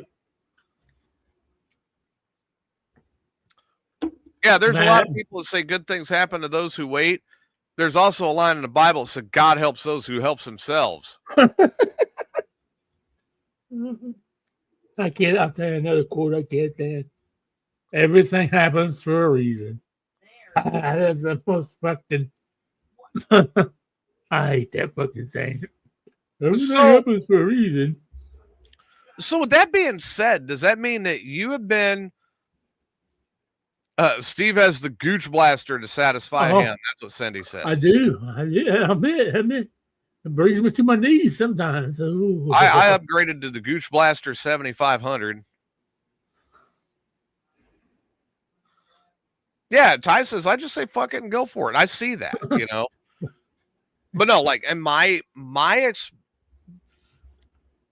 it. Yeah, there's a lot of people that say good things happen to those who wait. There's also a line in the Bible that says God helps those who helps themselves. I'll tell you another quote I get that. Everything happens for a reason. That's the most fucking. I hate that fucking saying. Everything happens for a reason. So, with that being said, does that mean that you have been? Steve has the gooch blaster to satisfy him. That's what Cindy says. I do. I admit. It brings me to my knees sometimes. Ooh. I upgraded to the gooch blaster 7500. Yeah, Ty says, I just say fuck it and go for it. I see that, you know. But no, like, and my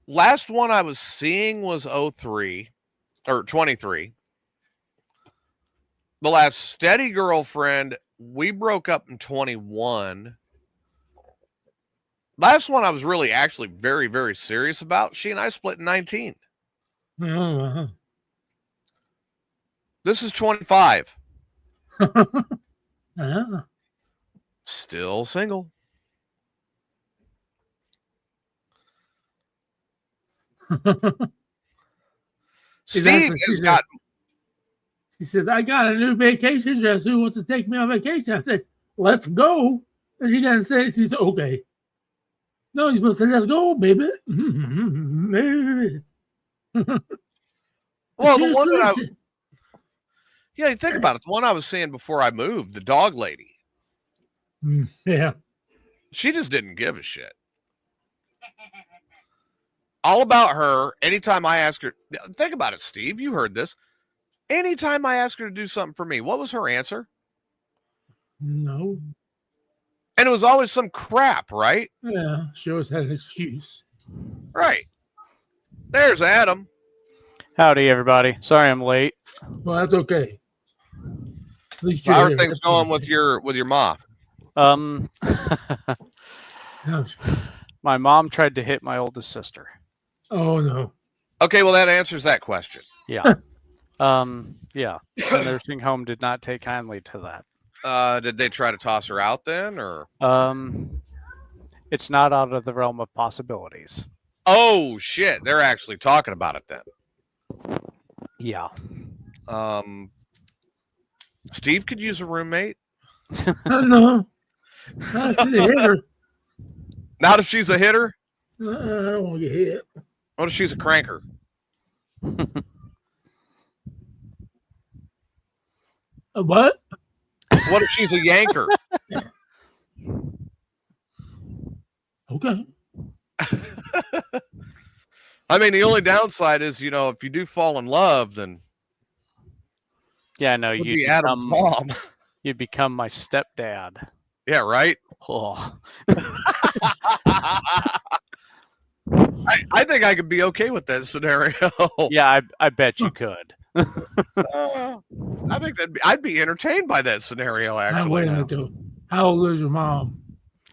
last one I was seeing was 03 or 23. The last steady girlfriend, we broke up in 21. Last one I was really actually very, very serious about, she and I split in 19. Uh-huh. This is 25. Uh-huh. Still single. Steve has got. She says, I got a new vacation dress. Who wants to take me on vacation? I said, let's go. And she doesn't say, she said, okay. No, you're supposed to say, let's go, baby. Well, the one that yeah, you think about it. The one I was seeing before I moved, the dog lady. Yeah. She just didn't give a shit. All about her. Anytime I ask her, think about it, Steve. You heard this. Anytime I ask her to do something for me, what was her answer? No. And it was always some crap, right? Yeah, she always had an excuse. Right. There's Adam. Howdy, everybody. Sorry I'm late. Well, that's okay. At least how are things going with your mom? My mom tried to hit my oldest sister. Oh no. Okay, well that answers that question. Yeah. Yeah. The nursing home did not take kindly to that. Did they try to toss her out then, or? It's not out of the realm of possibilities. Oh shit! They're actually talking about it then. Yeah. Steve could use a roommate. I don't know. Not if she's a hitter. Not if she's a hitter. I don't want to get hit. What if she's a cranker? A what? What if she's a yanker? Okay. I mean, the only downside is, if you do fall in love, then Yeah, no, you'd you'd be Adam's become, mom. you'd become my stepdad. Yeah, right? Oh. I think I could be okay with that scenario. Yeah, I bet you could. I think I'd be entertained by that scenario, actually. Wait a minute, though. How old is your mom?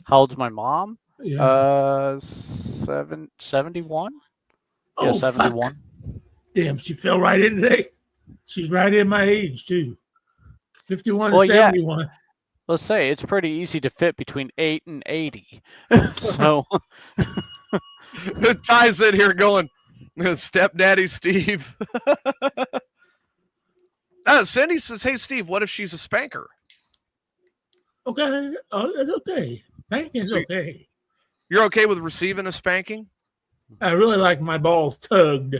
How old's my mom? Yeah. 71? Oh, Yeah, 71. Damn, she fell right in today. She's right in my age, too. 51 Well, to 71. Let's say it's pretty easy to fit between 8 and 80. So Ty's in here going, stepdaddy Steve. Cindy says, hey, Steve, what if she's a spanker? Okay. It's okay. Spanking's okay. You're okay with receiving a spanking? I really like my balls tugged,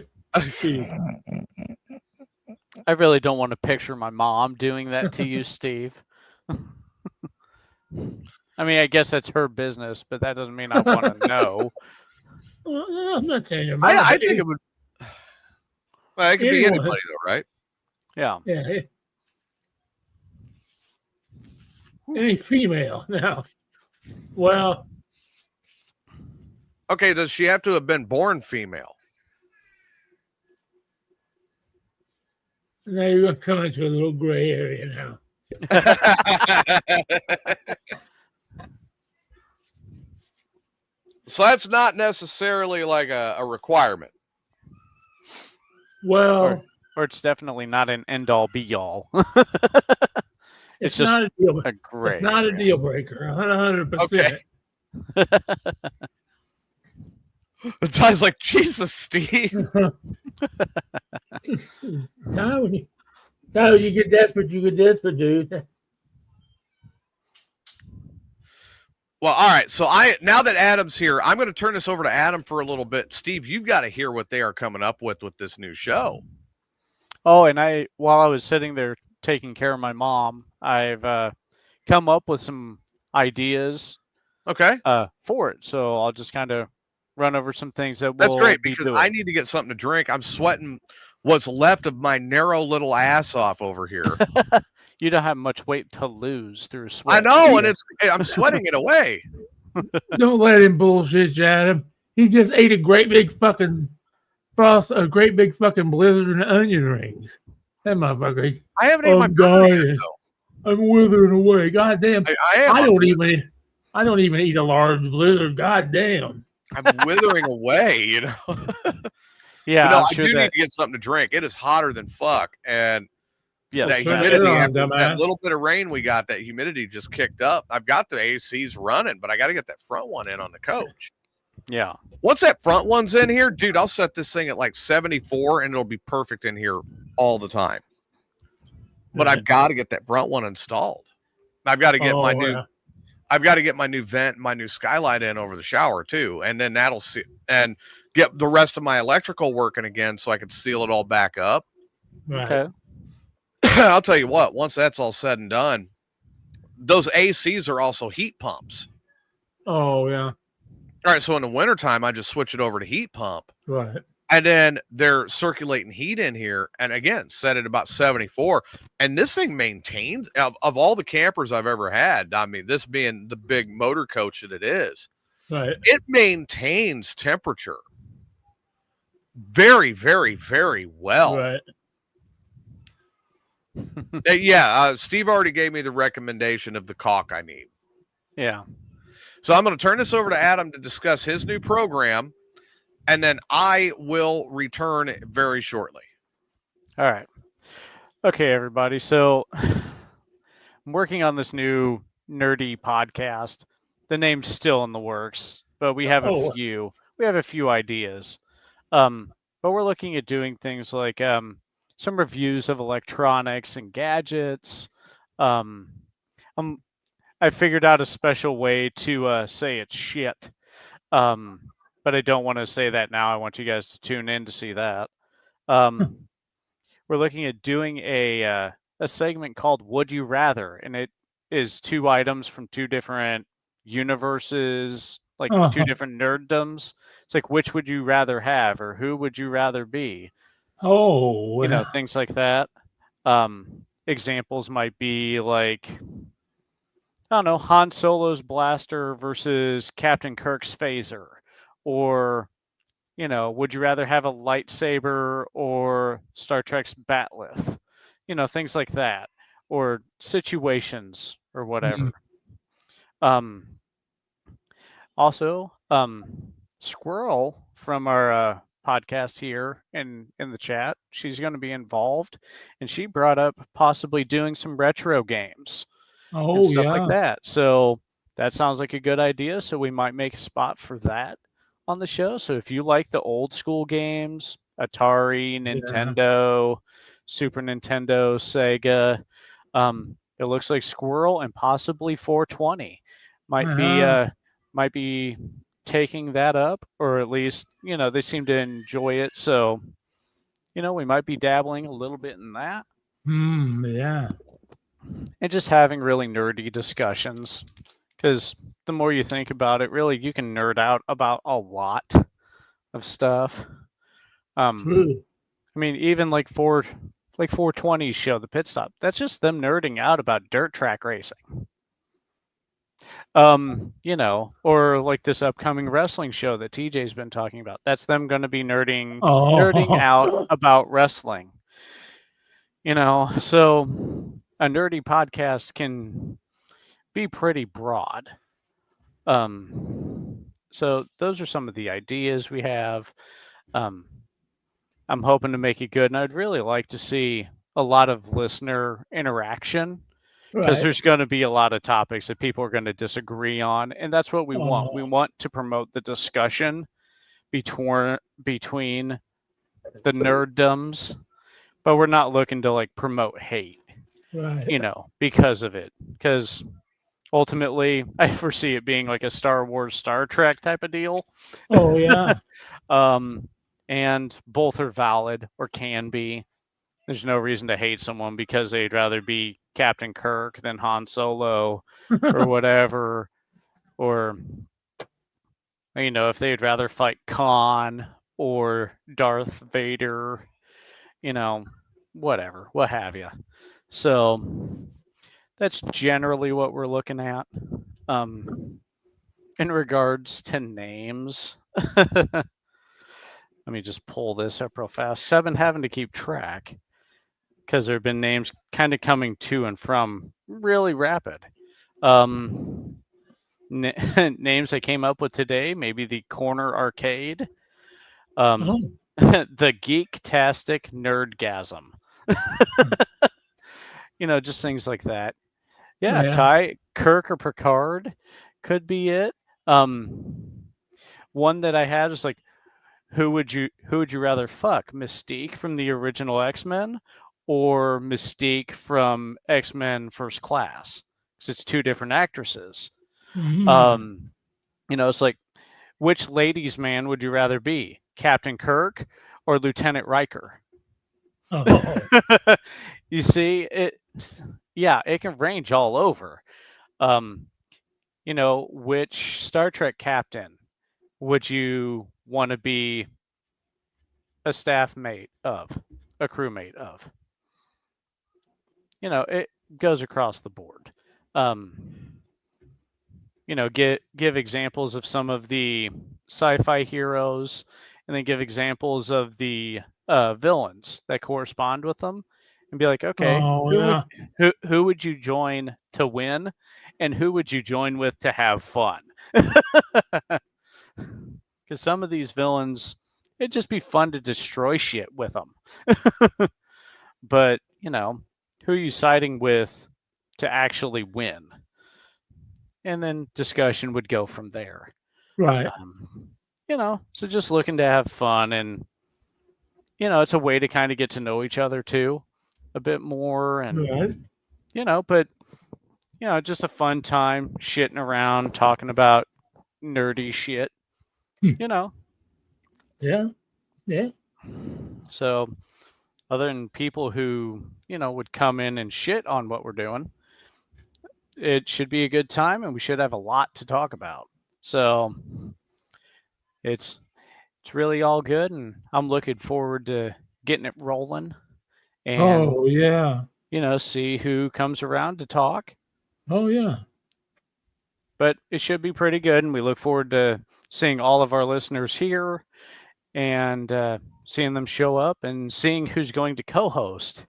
too. I really don't want to picture my mom doing that to you, Steve. I mean, I guess that's her business, but that doesn't mean I want to know. Well, I'm not saying your mom. I think it would. Well, it could be Anyone. anybody, though, right? Yeah. Yeah. Any female now. Well, Okay, does she have to have been born female? now you're going to come into a little gray area now. So that's not necessarily like a requirement. Well, Or it's definitely not an end-all, be-all. it's just not a deal. a gray It's not a area. deal breaker. 100%. Okay. Ty's like, Jesus, Steve. Ty, when you get desperate, dude. Well, all right. So now that Adam's here, I'm going to turn this over to Adam for a little bit. Steve, you've got to hear what they are coming up with this new show. Oh, and while I was sitting there taking care of my mom, I've come up with some ideas Okay. for it. So I'll just kind of run over some things that That's we'll great be because doing. I need to get something to drink. I'm sweating what's left of my narrow little ass off over here. You don't have much weight to lose through I sweat. know, and I'm sweating it away. Don't let him bullshit you, Adam. He just ate a great big fucking blizzard and onion rings. That motherfucker. I haven't eaten my God, burger yet, though. I'm withering away. God damn. I am. I don't even eat a large blizzard. God damn. I'm withering away, Yeah, But no, I'm I sure do that. need to get something to drink. It is hotter than fuck, and Yes, that turn it humidity on, after that dumbass. little bit of rain we got, that humidity just kicked up. I've got the ACs running, but I got to get that front one in on the coach. Yeah. Once that front one's in here, dude, I'll set this thing at like 74 and it'll be perfect in here all the time. But I've got to get that front one installed. I've got to get I've got to get my new vent, my new skylight in over the shower too, and then that'll see and get the rest of my electrical working again, so I can seal it all back up. Right. Okay. I'll tell you what, once that's all said and done, those ACs are also heat pumps. Oh, yeah. All right, so in the wintertime, I just switch it over to heat pump. Right. And then they're circulating heat in here. And again, set at about 74. And this thing maintains, of all the campers I've ever had, I mean, this being the big motor coach that it is, Right. it maintains temperature very, very, very well. Right. Steve already gave me the recommendation of the caulk I need. Yeah. So I'm going to turn this over to Adam to discuss his new program, and then I will return very shortly. All right. Okay, everybody. So I'm working on this new nerdy podcast. The name's still in the works, but we have a few ideas. But we're looking at doing things like some reviews of electronics and gadgets. I figured out a special way to say it's shit. But I don't want to say that now. I want you guys to tune in to see that. We're looking at doing a segment called Would You Rather, and it is 2 items from 2 different universes, like 2 different nerddoms. It's like, which would you rather have, or who would you rather be? Oh, you know, things like that. Examples might be like, I don't know, Han Solo's blaster versus Captain Kirk's phaser, or would you rather have a lightsaber or Star Trek's bat'leth? Things like that, or situations or whatever. Also, Squirrel from our podcast here in the chat, she's going to be involved, and she brought up possibly doing some retro games and stuff like that. So that sounds like a good idea. So we might make a spot for that on the show. So if you like the old school games, Atari, Nintendo, Super Nintendo, Sega, it looks like Squirrel and possibly 420 might be taking that up, or at least they seem to enjoy it. So we might be dabbling a little bit in that. Yeah. And just having really nerdy discussions, because the more you think about it, really you can nerd out about a lot of stuff. True. I mean, even like 420's show, the Pit Stop, that's just them nerding out about dirt track racing. Or like this upcoming wrestling show that TJ's been talking about. That's them going to be nerding out about wrestling. So a nerdy podcast can be pretty broad. So those are some of the ideas we have. I'm hoping to make it good, and I'd really like to see a lot of listener interaction, because there's going to be a lot of topics that people are going to disagree on, and that's what we want. We want to promote the discussion between the nerddoms, but we're not looking to like promote hate, because of it. Because ultimately, I foresee it being like a Star Wars, Star Trek type of deal. Oh yeah. And both are valid, or can be. There's no reason to hate someone because they'd rather be Captain Kirk than Han Solo or whatever. Or, if they'd rather fight Khan or Darth Vader, whatever, what have you. So that's generally what we're looking at. In regards to names, let me just pull this up real fast. I've been having to keep track because there have been names kind of coming to and from really rapid. Names I came up with today, maybe the Corner Arcade, the Geek-tastic Nerdgasm. Just things like that. Yeah, Ty, Kirk or Picard could be it. One that I had is like, who would you rather fuck, Mystique from the original X-Men or Mystique from X-Men First Class? Because it's 2 different actresses. It's like, which ladies' man would you rather be, Captain Kirk or Lieutenant Riker? You see, it can range all over. Which Star Trek captain would you want to be a staff mate of, a crewmate of? It goes across the board. Give examples of some of the sci-fi heroes, and then give examples of the villains that correspond with them, and be like, okay, who would you join to win, and who would you join with to have fun? Because some of these villains, it'd just be fun to destroy shit with them. But, who are you siding with to actually win? And then discussion would go from there. Right. So just looking to have fun, and, it's a way to kind of get to know each other too a bit more. And, but, just a fun time shitting around, talking about nerdy shit. Yeah. So, other than people who, would come in and shit on what we're doing, it should be a good time and we should have a lot to talk about. So, it's really all good, and I'm looking forward to getting it rolling and see who comes around to talk. Oh yeah. But it should be pretty good, and we look forward to seeing all of our listeners here and seeing them show up and seeing who's going to co-host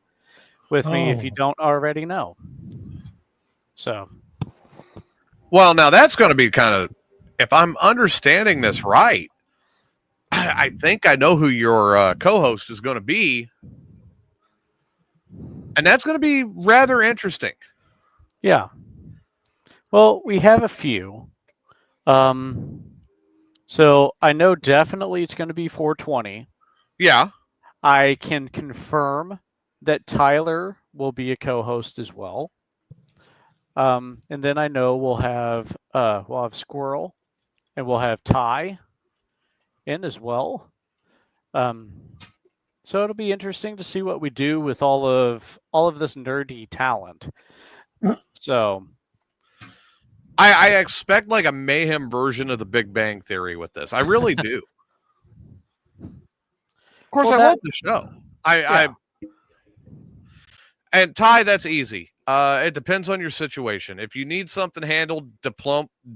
with me if you don't already know. So, well, now that's going to be kind of, if I'm understanding this right, I think I know who your co-host is going to be, and that's going to be rather interesting. Yeah. Well, we have a few. So I know definitely it's going to be 420. Yeah. I can confirm that Tyler will be a co-host as well. And then I know we'll have Squirrel, and we'll have Ty in as well. So it'll be interesting to see what we do with all of this nerdy talent. So I expect like a Mayhem version of the Big Bang Theory with this. I really do. Of course, I love the show. And Ty, that's easy. It depends on your situation. If you need something handled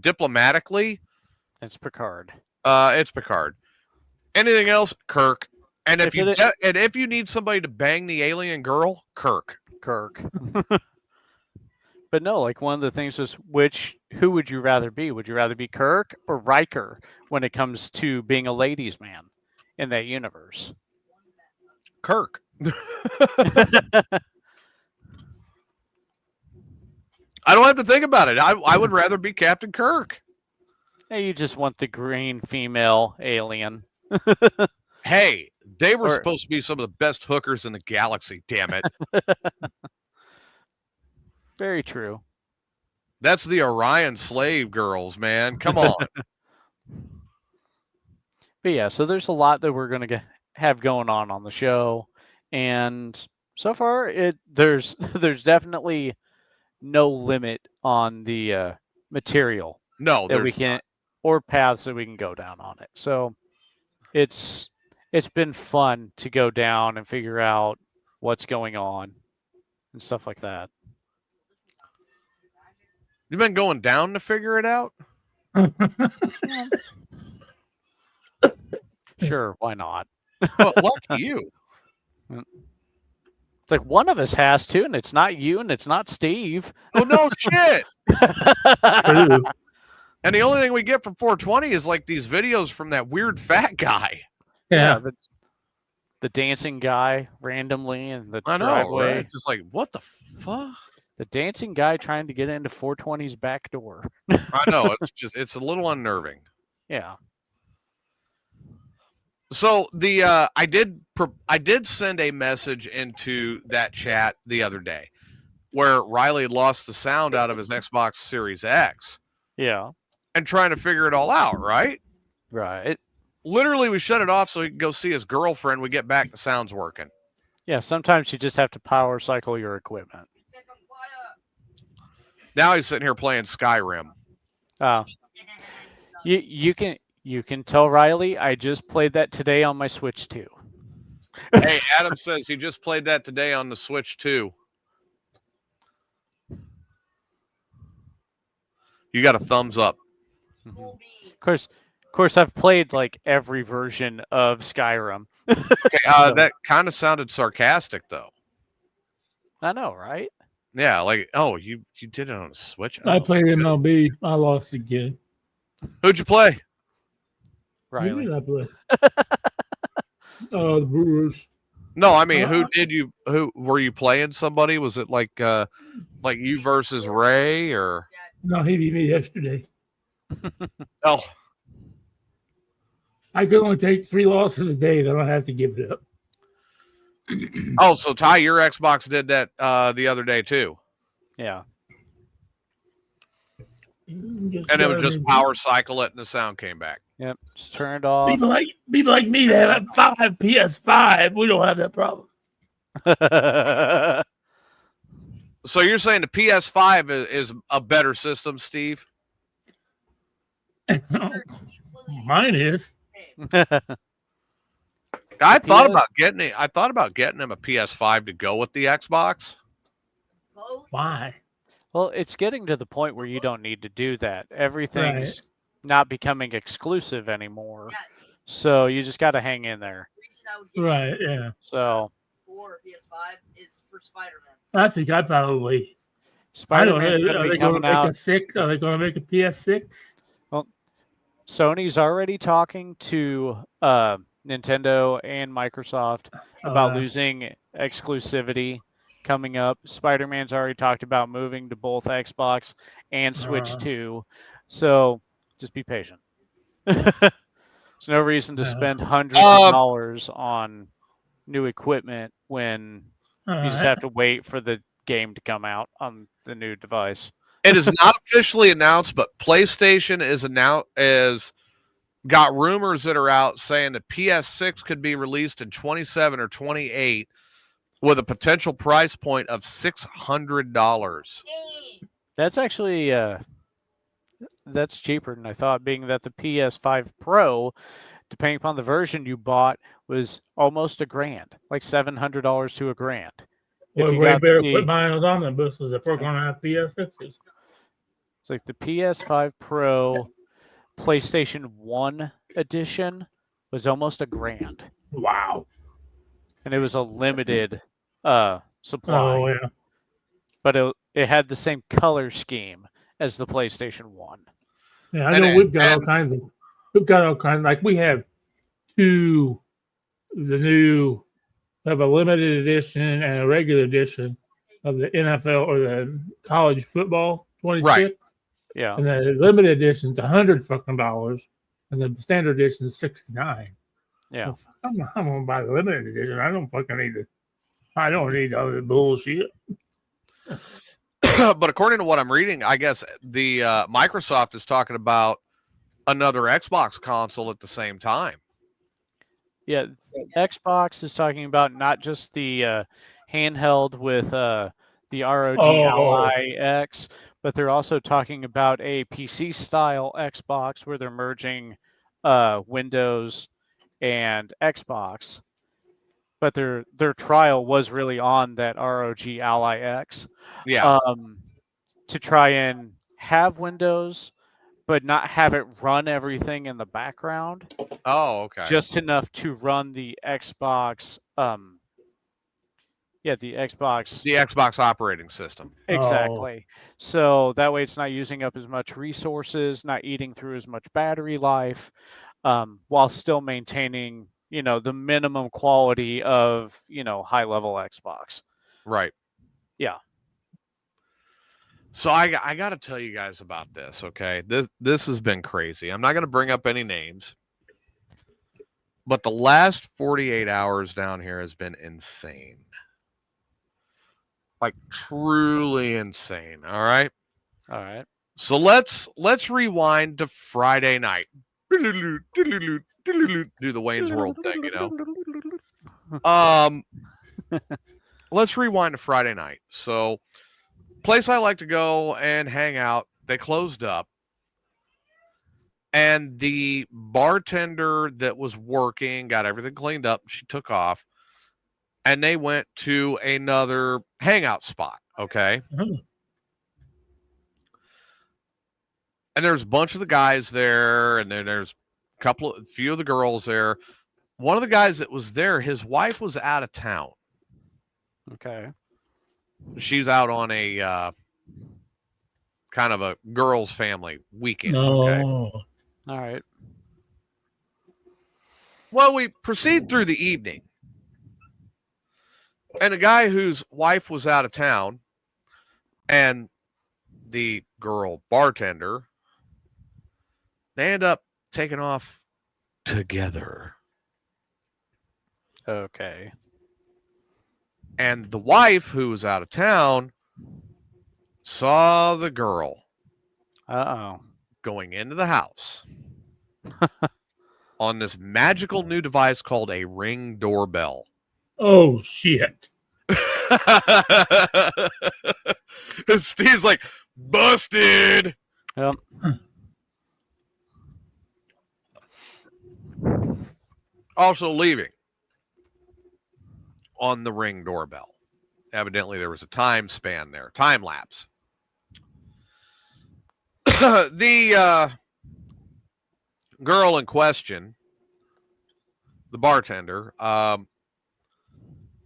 diplomatically, it's Picard. It's Picard. Anything else, Kirk. And if you need somebody to bang the alien girl, Kirk. But no, like one of the things was who would you rather be? Would you rather be Kirk or Riker when it comes to being a ladies' man in that universe? Kirk. I don't have to think about it. I would rather be Captain Kirk. Hey, you just want the green female alien. Hey, they were supposed to be some of the best hookers in the galaxy, damn it. Very true. That's the Orion slave girls, man. Come on. But yeah, so there's a lot that we're going to have going on the show. And so far, there's definitely no limit on the material that we can, or paths that we can go down on it. So it's been fun to go down and figure out what's going on and stuff like that. You've been going down to figure it out? Sure, why not? Well, lucky you. It's like one of us has to, and it's not you, and it's not Steve. Oh, no shit. And the only thing we get from 420 is like these videos from that weird fat guy. Yeah. The dancing guy randomly in the driveway. I know, right? It's just like, what the fuck? The dancing guy trying to get into 420's back door. I know. It's a little unnerving. Yeah. So I did send a message into that chat the other day where Riley lost the sound out of his Xbox Series X. Yeah. And trying to figure it all out, right? Right. Literally, we shut it off so he could go see his girlfriend. We get back, the sound's working. Yeah, sometimes you just have to power cycle your equipment. Now he's sitting here playing Skyrim. You can tell Riley I just played that today on my Switch 2. Hey, Adam says he just played that today on the Switch 2. You got a thumbs up. Mm-hmm. Of course, I've played like every version of Skyrim. Okay, that kind of sounded sarcastic, though. I know, right? Yeah, like, oh, you did it on a Switch? I played MLB. I lost again. Who'd you play? Riley. Who did I play? The Brewers. No, I mean, who were you playing? Somebody? Was it like you versus Ray or? No, he beat me yesterday. Oh. I could only take 3 losses a day. Then I have to give it up. Oh, so Ty, your Xbox did that the other day too. Yeah. And it would just power cycle it, and the sound came back. Yep, just turn it off. People like me that have 5 PS5, we don't have that problem. So you're saying the PS5 is a better system, Steve? Mine is. I thought about getting him a PS5 to go with the Xbox. Why? Well, it's getting to the point where you don't need to do that. Everything's not becoming exclusive anymore. So you just got to hang in there. Right, yeah. So for PS5 is for Spider-Man. I think I probably Spider-Man are they going to make a 6? Are they going to make a PS6? Well, Sony's already talking to Nintendo and Microsoft about losing exclusivity coming up. Spider-Man's already talked about moving to both Xbox and Switch 2. So just be patient. There's no reason to spend hundreds of dollars on new equipment when you just have to wait for the game to come out on the new device. It is not officially announced, but PlayStation is got rumors that are out saying the PS6 could be released in 27 or 28 with a potential price point of $600. That's actually that's cheaper than I thought, being that the PS5 Pro, depending upon the version you bought, was almost $1,000, like $700 to $1,000. Well, we better put mine on the buses if we're going to have PS6s. It's like the PS5 Pro PlayStation 1 edition was almost $1,000. Wow. And it was a limited supply. Oh, yeah. But it had the same color scheme as the PlayStation 1. Yeah, I know we've got all kinds, like we have we have a limited edition and a regular edition of the NFL or the college football 26. Right. Yeah. And the limited edition is $100 and the standard edition is $69. Yeah. Well, I'm gonna buy the limited edition. I don't need all the bullshit. But according to what I'm reading, I guess the Microsoft is talking about another Xbox console at the same time. Yeah, Xbox is talking about not just the handheld with the ROG Ally X, but they're also talking about a PC-style Xbox where they're merging Windows and Xbox. But their trial was really on that ROG Ally X. Yeah. To try and have Windows, but not have it run everything in the background. Oh, okay. Just enough to run the Xbox. The Xbox operating system. Exactly. So that way it's not using up as much resources, not eating through as much battery life, while still maintaining, the minimum quality of, high-level Xbox. Right. Yeah. So I got to tell you guys about this, okay? This has been crazy. I'm not going to bring up any names, but the last 48 hours down here has been insane. Like truly insane, all right? All right. So let's rewind to Friday night. Do the Wayne's World thing, Let's rewind to Friday night. So place I like to go and hang out, they closed up. And the bartender that was working got everything cleaned up. She took off. And they went to another hangout spot, okay? Mm-hmm. And there's a bunch of the guys there, and then there's a few of the girls there. One of the guys that was there, his wife was out of town. Okay. She's out on a kind of a girls' family weekend. No. Okay. All right. Well, we proceed through the evening. And the guy whose wife was out of town and the girl bartender, they end up taking off together. Okay. And the wife who was out of town saw the girl Uh-oh. going into the house on this magical new device called a Ring doorbell. Oh, shit. And Steve's like, busted. Yep. Also leaving on the Ring doorbell. Evidently, there was a time span there, time lapse. The girl in question, the bartender,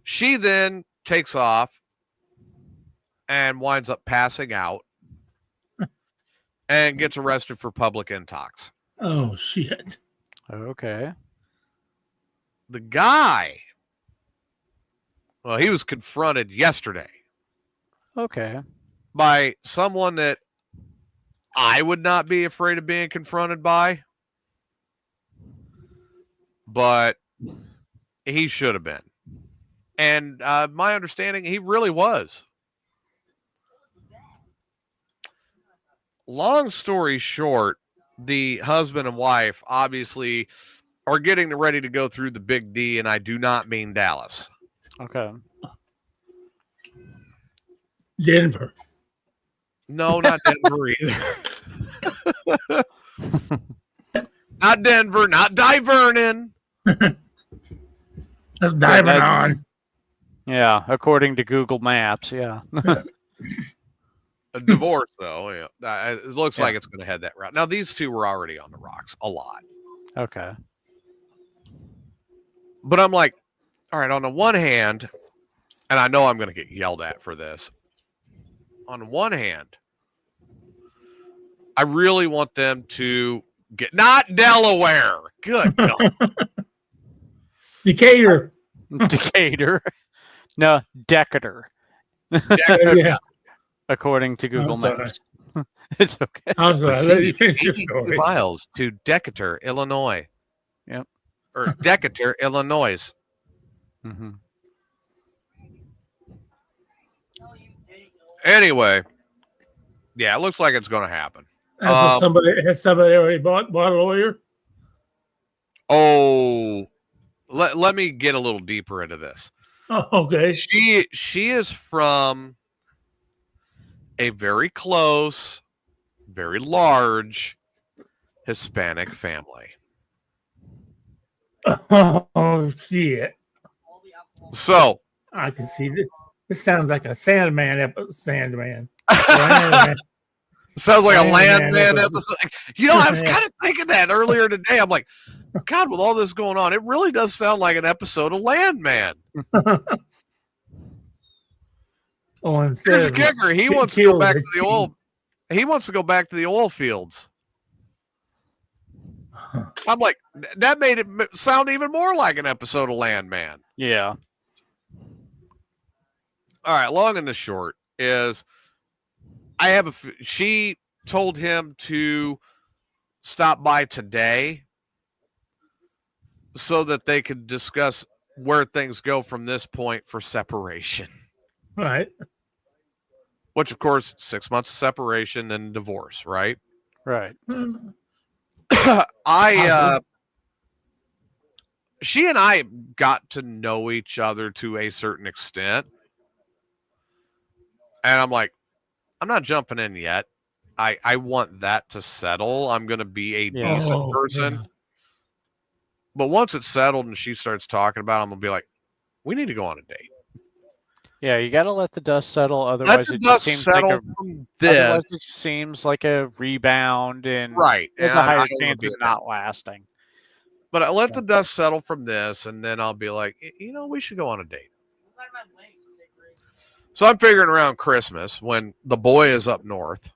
she then takes off and winds up passing out and gets arrested for public intox. Oh, shit. Okay. The guy, well, he was confronted yesterday Okay. by someone that I would not be afraid of being confronted by, but he should have been. And my understanding, he really was. Long story short, the husband and wife obviously are getting ready to go through the Big D, and I do not mean Dallas. Okay. Denver. No, not Denver either. Not Denver, not Divernon. That's diving on. Yeah, according to Google Maps, yeah. A divorce, though. Yeah. It looks like it's going to head that route. Now, these two were already on the rocks a lot. Okay. But I'm like, all right, on the one hand, and I know I'm going to get yelled at for this. On the one hand, I really want them to get, not Delaware. Good God. Decatur. Decatur. No, Decatur. Yeah. According to Google I'm sorry. Maps. It's okay. I'm sorry. Let you finish your 82 story. miles to Decatur, Illinois. Yep. Or Decatur, Illinois. Mm-hmm. Anyway, yeah, it looks like it's going to happen. Has somebody already bought a lawyer? Oh, let me get a little deeper into this. Oh, okay. She is from a very close, very large Hispanic family. Oh, shit. So I can see this. This sounds like a Sandman. sounds like a Landman episode. You know, I was kind of thinking that earlier today. I'm like, God, with all this going on, it really does sound like an episode of Landman. Oh, Here's a kicker. He wants to go back to the oil. He wants to go back to the oil fields. I'm like, that made it sound even more like an episode of Landman. Yeah. All right, long and the short is she told him to stop by today so that they could discuss where things go from this point for separation. Right. Which, of course, 6 months of separation and divorce, right? Right. She and I got to know each other to a certain extent. And I'm like, I'm not jumping in yet. I want that to settle. I'm going to be a decent person. Yeah. But once it's settled and she starts talking about it, I'm going to be like, we need to go on a date. Yeah, you got to let the dust settle. Otherwise, it just seems like a rebound, and there's a higher chance of not lasting. But I let the dust settle from this, and then I'll be like, you know, we should go on a date. So I'm figuring around Christmas when the boy is up north.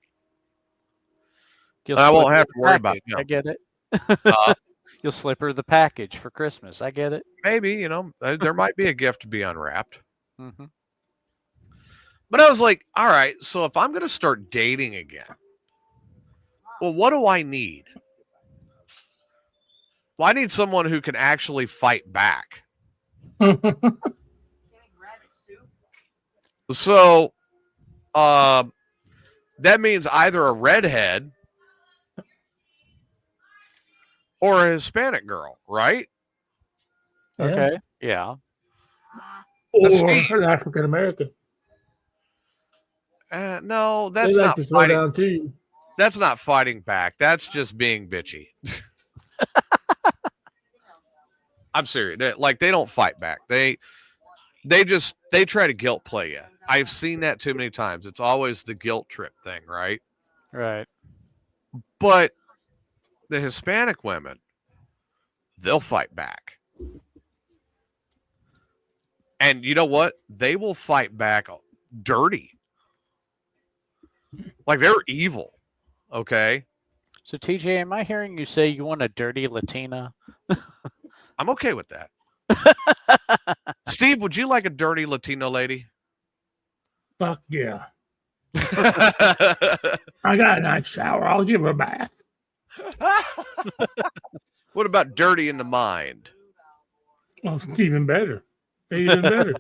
I won't have to worry about it. I get it. You'll slip her the package for Christmas. I get it. Maybe, you know, there might be a gift to be unwrapped. Mm-hmm. But I was like, all right, so if I'm going to start dating again, well, what do I need? Well, I need someone who can actually fight back. So that means either a redhead or a Hispanic girl, right? Okay. Yeah. Or Steve. an African American. No, They that's like not to slow fighting. down too. That's not fighting back. That's just being bitchy. I'm serious. They don't fight back. They try to guilt play you. I've seen that too many times. It's always the guilt trip thing, right? Right. But the Hispanic women, they'll fight back. And you know what? They will fight back dirty. Like they're evil. Okay? So TJ, am I hearing you say you want a dirty Latina? I'm okay with that. Steve, would you like a dirty Latino lady? Fuck yeah. I got a nice shower. I'll give her a bath. What about dirty in the mind? Well, it's even better. Even better.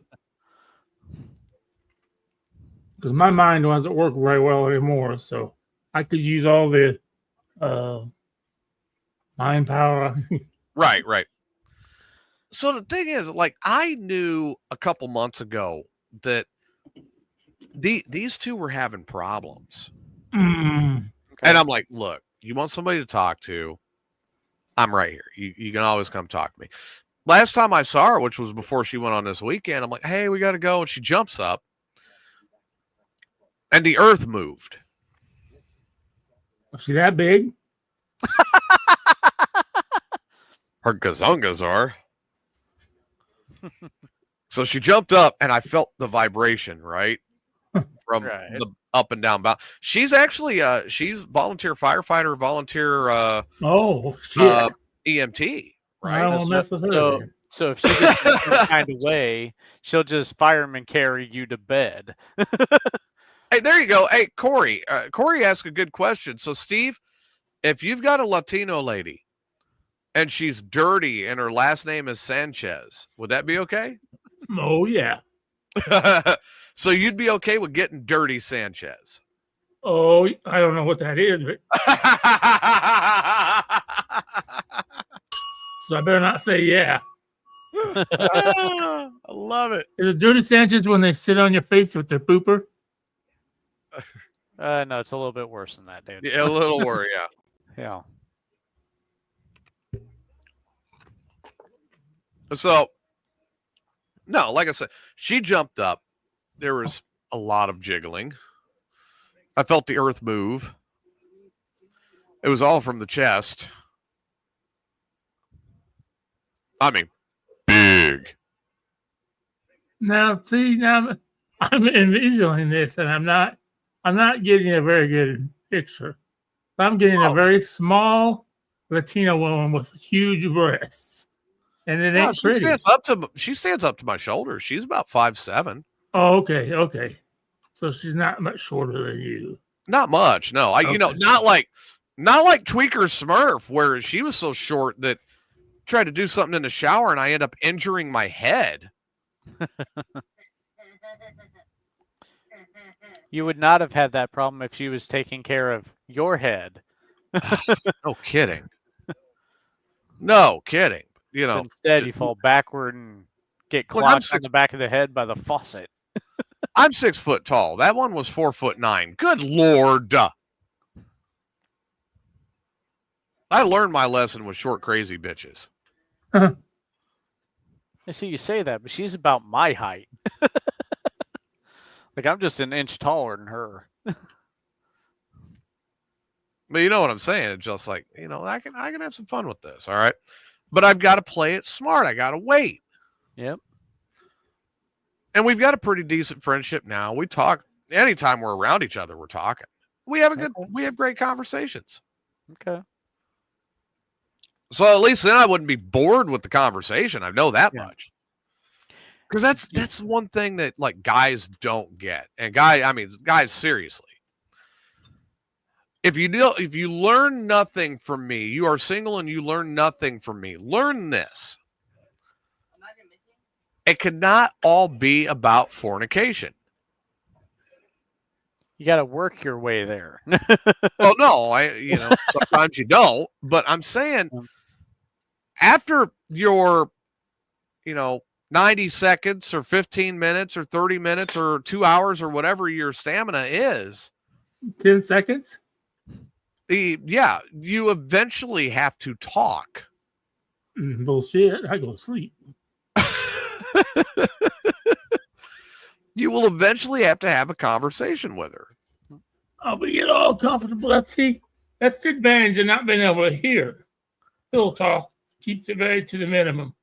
Because my mind doesn't work very well anymore, so I could use all the mind power. Right. So the thing is, like, I knew a couple months ago that these two were having problems. Mm. Okay. And I'm like, look, you want somebody to talk to, I'm right here. You can always come talk to me. Last time I saw her, which was before she went on this weekend, I'm like, hey, we got to go. And she jumps up and the earth moved. Was she that big? Her gazungas are. So she jumped up and I felt the vibration, right? From the up and down. She's actually she's volunteer firefighter, volunteer EMT, right? I don't mess with her. So if she gets in some kind of way, she'll just fireman carry you to bed. Hey, there you go. Hey, Corey. Corey asked a good question. So, Steve, if you've got a Latino lady and she's dirty and her last name is Sanchez, would that be okay? Oh, yeah. So you'd be okay with getting dirty Sanchez? Oh, I don't know what that is, but so I better not say yeah. I love it. Is it dirty Sanchez when they sit on your face with their pooper? No, it's a little bit worse than that, dude. Yeah, a little worry, Yeah. So, no, like I said, she jumped up. There was a lot of jiggling. I felt the earth move. It was all from the chest. I mean, big. Now, see, now I'm envisioning this, and I'm not getting a very good picture. I'm getting a very small Latino woman with huge breasts, and it ain't pretty. She stands up to my shoulders. She's about 5'7". Oh, okay. So she's not much shorter than you. Not much, no. Not like Tweaker Smurf, where she was so short that tried to do something in the shower and I end up injuring my head. You would not have had that problem if she was taking care of your head. No kidding. No kidding. You know, instead you fall backward and get clocked on the back of the head by the faucet. I'm 6 foot tall. That one was 4'9". Good Lord. I learned my lesson with short, crazy bitches. I see you say that, but she's about my height. Like I'm just an inch taller than her. But you know what I'm saying? It's just like, I can have some fun with this, all right? But I've got to play it smart. I got to wait. Yep. And we've got a pretty decent friendship now. We talk anytime we're around each other, we're talking. We have great conversations. Okay. So at least then I wouldn't be bored with the conversation. I know that much. Because that's one thing that like guys don't get. And guys, seriously. If you learn nothing from me, you are single and you learn nothing from me. Learn this. It cannot all be about fornication. You got to work your way there. Well, no, sometimes you don't. But I'm saying after your, 90 seconds or 15 minutes or 30 minutes or 2 hours or whatever your stamina is, 10 seconds? You eventually have to talk. Bullshit. I go to sleep. You will eventually have to have a conversation with her. Oh, we get all comfortable. That's the advantage of not being able to hear. Pillow talk keeps it very to the minimum.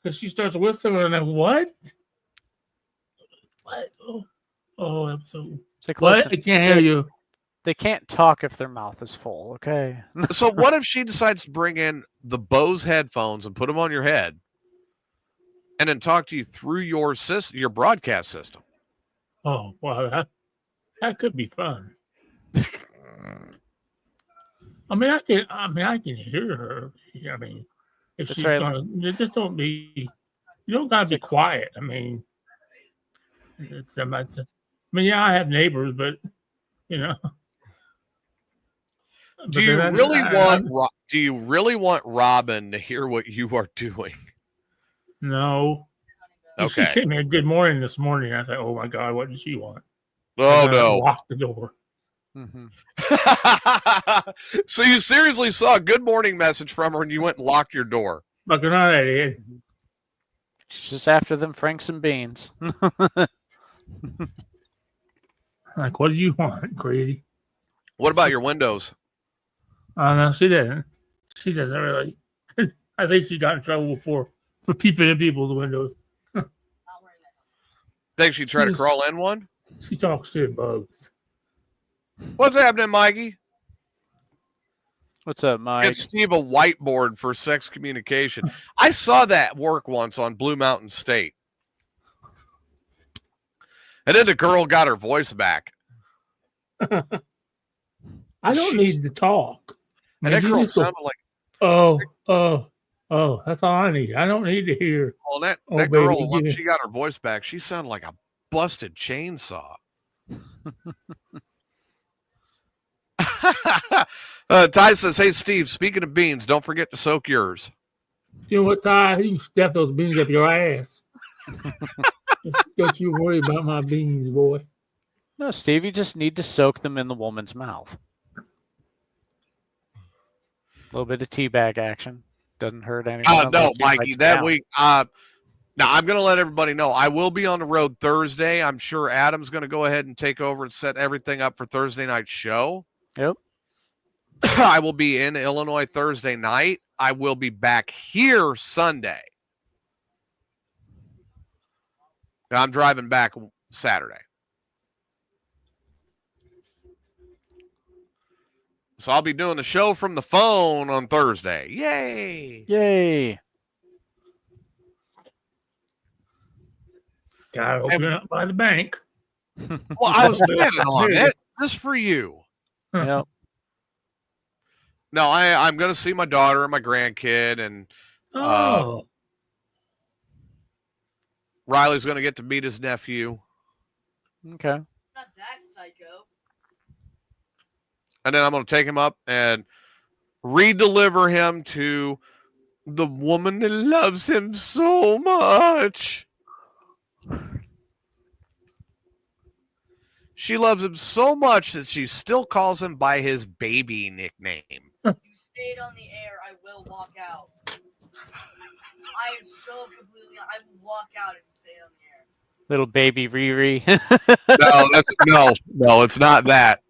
Because she starts whistling and I'm what? What? Oh, I'm so. Like, What? listen, I can't hear you. They can't talk if their mouth is full, okay? So what if she decides to bring in the Bose headphones and put them on your head and then talk to you through your broadcast system? Oh, wow. That could be fun. I mean, I can hear her. I mean, if That's she's right. gonna, just don't be. You don't gotta be quiet. I mean, yeah, I have neighbors, but Do you really want Robin to hear what you are doing? No. Okay. She sent me a good morning this morning. I thought, oh my God, what did she want? Oh no! Lock the door. Mm-hmm. So you seriously saw a good morning message from her and you went and locked your door? But good night, Eddie. She's just after them Franks and beans. Like, what do you want, crazy? What about your windows? No, she didn't. She doesn't really. I think she got in trouble for peeping in people's windows. Think she'd try to crawl in one? She talks to bugs. What's happening, Mikey? What's up, Mike? Get Steve a whiteboard for sex communication. I saw that work once on Blue Mountain State. And then the girl got her voice back. I don't need to talk. And that girl sounded like... Oh, that's all I need. I don't need to hear. Well, that girl, once she got her voice back, she sounded like a busted chainsaw. Ty says, hey, Steve, speaking of beans, don't forget to soak yours. You know what, Ty? You can stuff those beans up your ass. Don't you worry about my beans, boy. No, Steve, you just need to soak them in the woman's mouth. A little bit of teabag action. Doesn't hurt anyone. No, Mikey, that week. Now, I'm going to let everybody know. I will be on the road Thursday. I'm sure Adam's going to go ahead and take over and set everything up for Thursday night's show. Yep. I will be in Illinois Thursday night. I will be back here Sunday. I'm driving back Saturday. So I'll be doing the show from the phone on Thursday. Yay! Yay! God, open it up by the bank. Well, I was planning on it just for you. Yep. No, I'm going to see my daughter and my grandkid, and Riley's going to get to meet his nephew. Okay. Not that psycho. And then I'm going to take him up and redeliver him to the woman that loves him so much. She loves him so much that she still calls him by his baby nickname. You stayed on the air, I will walk out. I am so completely... I will walk out if you stay on the air. Little baby Riri. No, it's not that.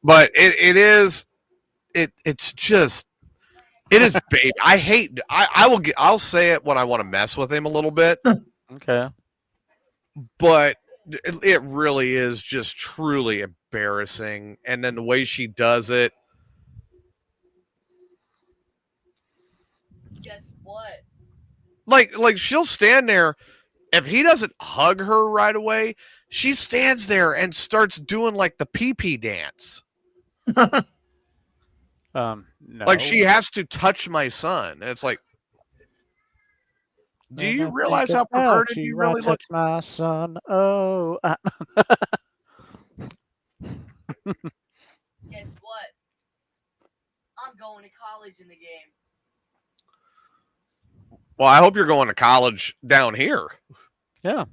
But it is baby. I hate I'll say it when I want to mess with him a little bit. Okay. But it really is just truly embarrassing. And then the way she does it. Guess what? Like she'll stand there. If he doesn't hug her right away, she stands there and starts doing like the pee-pee dance. No. Like she has to touch my son. And it's like, do you realize how perverted you really look? Touch my son. Oh. Guess what? I'm going to college in the game. Well, I hope you're going to college down here. Yeah.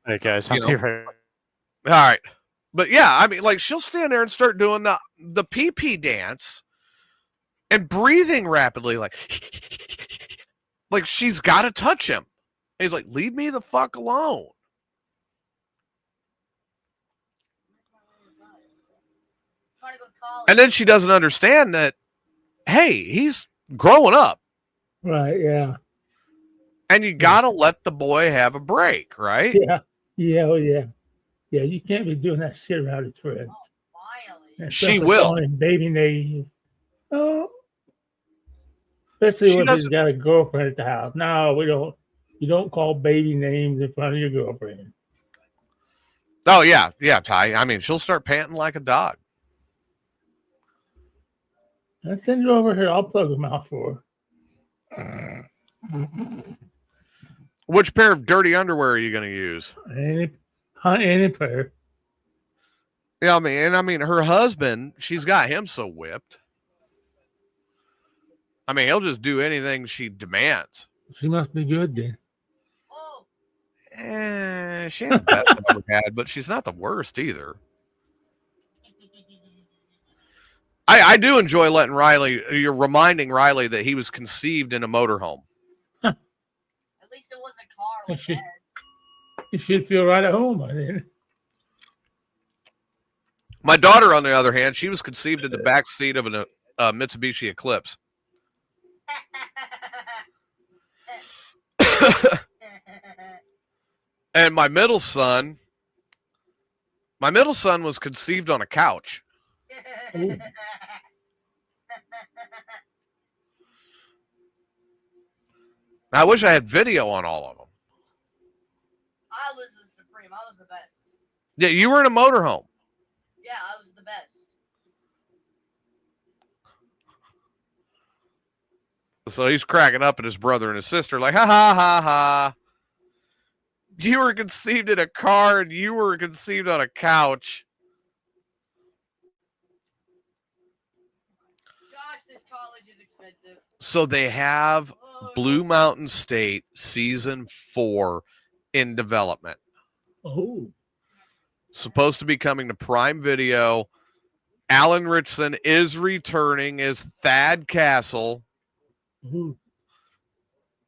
Hey guys, I'll be right. All right. But yeah, I mean, like she'll stand there and start doing the pee-pee dance and breathing rapidly, like she's got to touch him. And he's like, leave me the fuck alone. And then she doesn't understand that, hey, he's growing up. Right, yeah. And you got to let the boy have a break, right? Yeah, oh yeah. Yeah, you can't be doing that shit around his friends. She will. Baby names. Oh. Especially when he's got a girlfriend at the house. No, we don't. You don't call baby names in front of your girlfriend. Oh, yeah. Yeah, Ty. I mean, she'll start panting like a dog. I'll send her over here. I'll plug them out for her. Which pair of dirty underwear are you going to use? Any pair. Yeah, I mean, her husband, she's got him so whipped. I mean, he'll just do anything she demands. She must be good then. She ain't the best I've ever had, but she's not the worst either. I do enjoy letting Riley, you're reminding Riley that he was conceived in a motorhome. At least it wasn't a car like that. You should feel right at home, I think. My daughter, on the other hand, she was conceived in the back seat of a Mitsubishi Eclipse. And my middle son was conceived on a couch. I wish I had video on all of them. I was the supreme. I was the best. Yeah, you were in a motorhome. Yeah, I was the best. So he's cracking up at his brother and his sister, like, ha ha ha ha. You were conceived in a car and you were conceived on a couch. Gosh, this college is expensive. So they have Blue Mountain State season 4 in development. Oh. Supposed to be coming to Prime Video. Alan Richson is returning as Thad Castle. Ooh.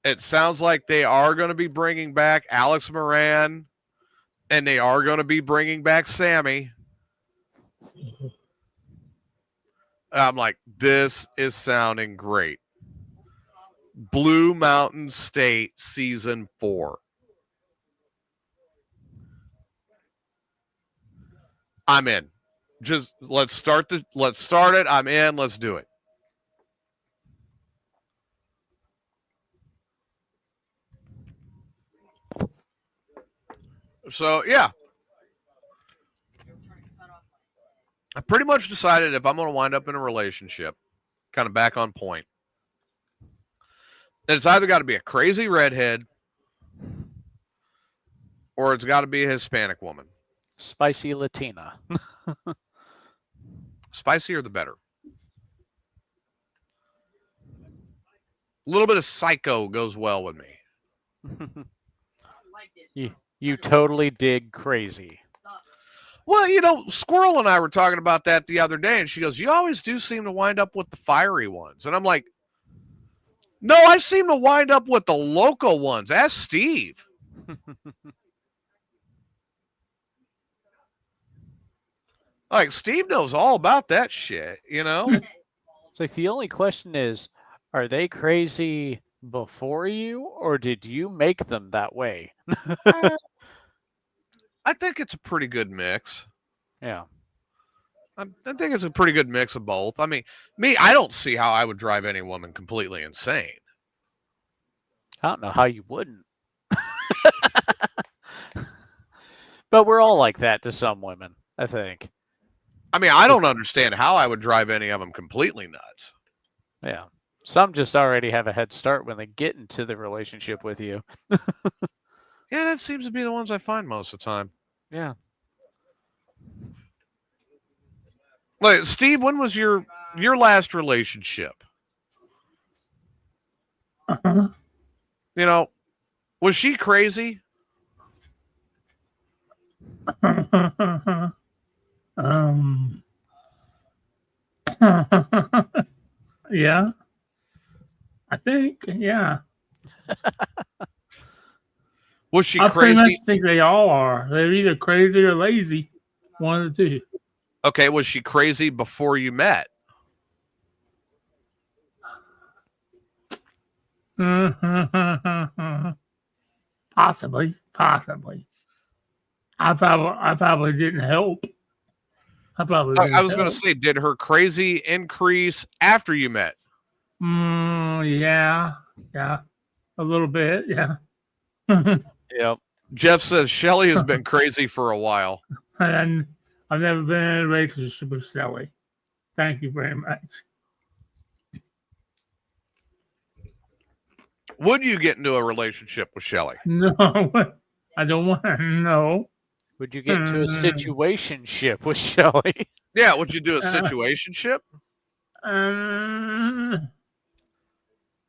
It sounds like they are going to be bringing back Alex Moran, and they are going to be bringing back Sammy. I'm like, this is sounding great. Blue Mountain State season 4. I'm in. Just let's start it. I'm in. Let's do it. So, yeah. I pretty much decided if I'm going to wind up in a relationship, kind of back on point, then it's either got to be a crazy redhead or it's got to be a Hispanic woman. Spicy Latina. Spicier the better. A little bit of psycho goes well with me. You totally dig crazy. Well, you know, Squirrel and I were talking about that the other day, and she goes, you always do seem to wind up with the fiery ones. And I'm like, no, I seem to wind up with the local ones. Ask Steve. Like, Steve knows all about that shit, you know? It's like the only question is, are they crazy before you, or did you make them that way? I think it's a pretty good mix. Yeah. I think it's a pretty good mix of both. I mean, I don't see how I would drive any woman completely insane. I don't know how you wouldn't. But we're all like that to some women, I think. I mean, I don't understand how I would drive any of them completely nuts. Yeah. Some just already have a head start when they get into the relationship with you. Yeah, that seems to be the ones I find most of the time. Yeah. Like, Steve, when was your last relationship? You know, was she crazy? Yeah, I think. Yeah. Was she I pretty much crazy? think they all are. They're either crazy or lazy. One of the two. Okay, was she crazy before you met? Possibly. I probably didn't help. I probably I didn't was going to help. say, did her crazy increase after you met? Yeah, a little bit. Yeah. Yep. Jeff says Shelly has been crazy for a while. And I've never been in a relationship with Shelly. Thank you very much. Would you get into a relationship with Shelly? No, I don't want to know. Would you get into a situationship with Shelly? Yeah, would you do a situationship?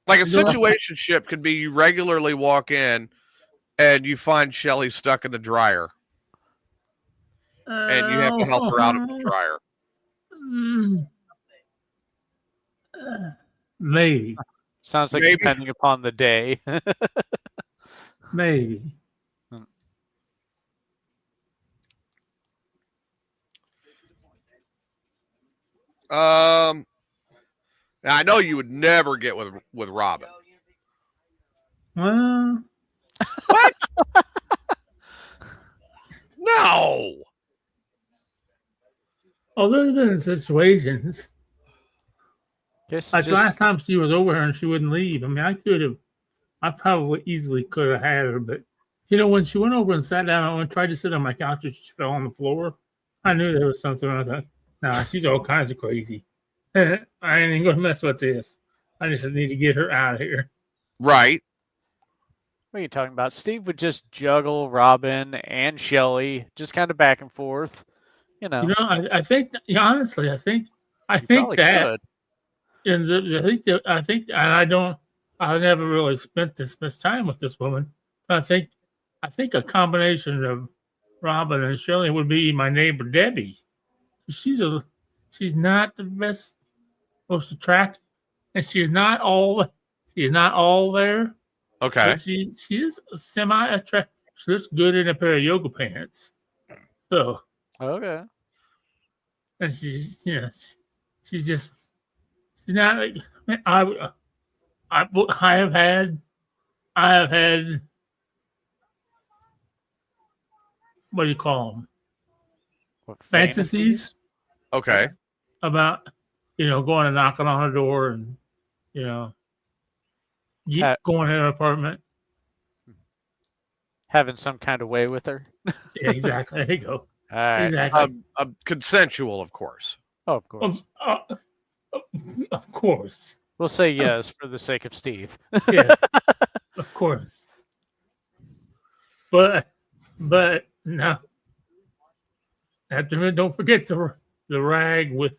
Like a situationship could be you regularly walk in and you find Shelly stuck in the dryer. And you have to help her out of the dryer. Maybe. Sounds like depending upon the day. Maybe. Now I know you would never get with Robin. Well, what? No. Oh, there's been situations. Like last time she was over here and she wouldn't leave. I mean, I probably easily could have had her, but when she went over and sat down and tried to sit on my couch and she fell on the floor, I knew there was something. I thought, nah, she's all kinds of crazy. I ain't gonna mess with this. I just need to get her out of here. Right. What are you talking about? Steve would just juggle Robin and Shelly, just kind of back and forth. I think honestly, I think that. Could. And I think, and I never really spent this much time with this woman. But I think a combination of Robin and Shelley would be my neighbor Debbie. She's not the best, most attractive, and she's not all there. Okay. She is semi attractive. She looks good in a pair of yoga pants. So. Okay. And she's just. She's not. I have had. What do you call them? Fantasies. Okay. About going and knocking on her door and going in her apartment, having some kind of way with her. Yeah, exactly. There you go. All right. Exactly. Consensual, of course. Oh, of course. Of course. We'll say yes for the sake of Steve. Yes, of course. But no. Don't forget the rag with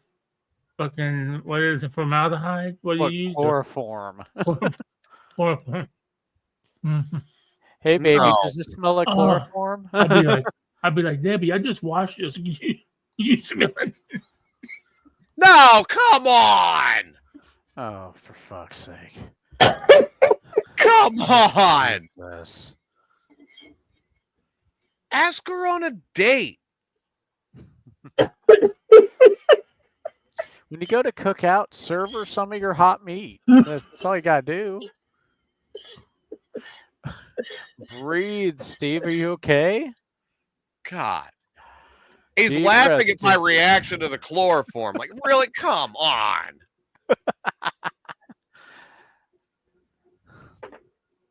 fucking, what is it, formaldehyde? What do you use? Chloroform. Chloroform. Mm-hmm. Hey, baby, does this smell like chloroform? I'd be like, Debbie, I just washed this. You smell it? No, come on. Oh, for fuck's sake. Come on. Jesus. Ask her on a date. When you go to cook out, serve her some of your hot meat. That's all you got to do. Breathe, Steve. Are you okay? God. He's Deep laughing breath. at my reaction to the chloroform. Like, really? Come on.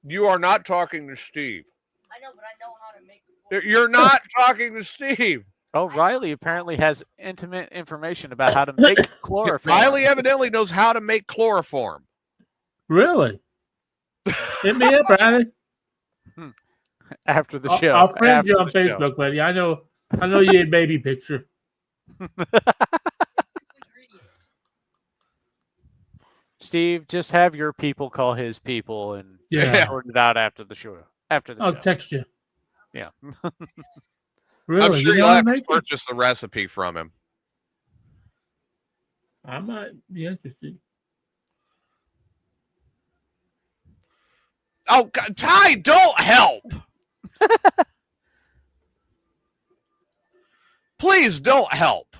You are not talking to Steve. I know, but I know how to make You're not talking to Steve. Oh, Riley apparently has intimate information about how to make chloroform. Riley evidently knows how to make chloroform. Really? Hit me up, Riley. After the show. I'll friend you on Facebook, buddy. I know you had baby picture. Steve, just have your people call his people and sort it out after the show. I'll text you. Yeah. Really? I'm sure you you'll have to make purchase the recipe from him. I might be interested. Oh, God, Ty, don't help. Please don't help.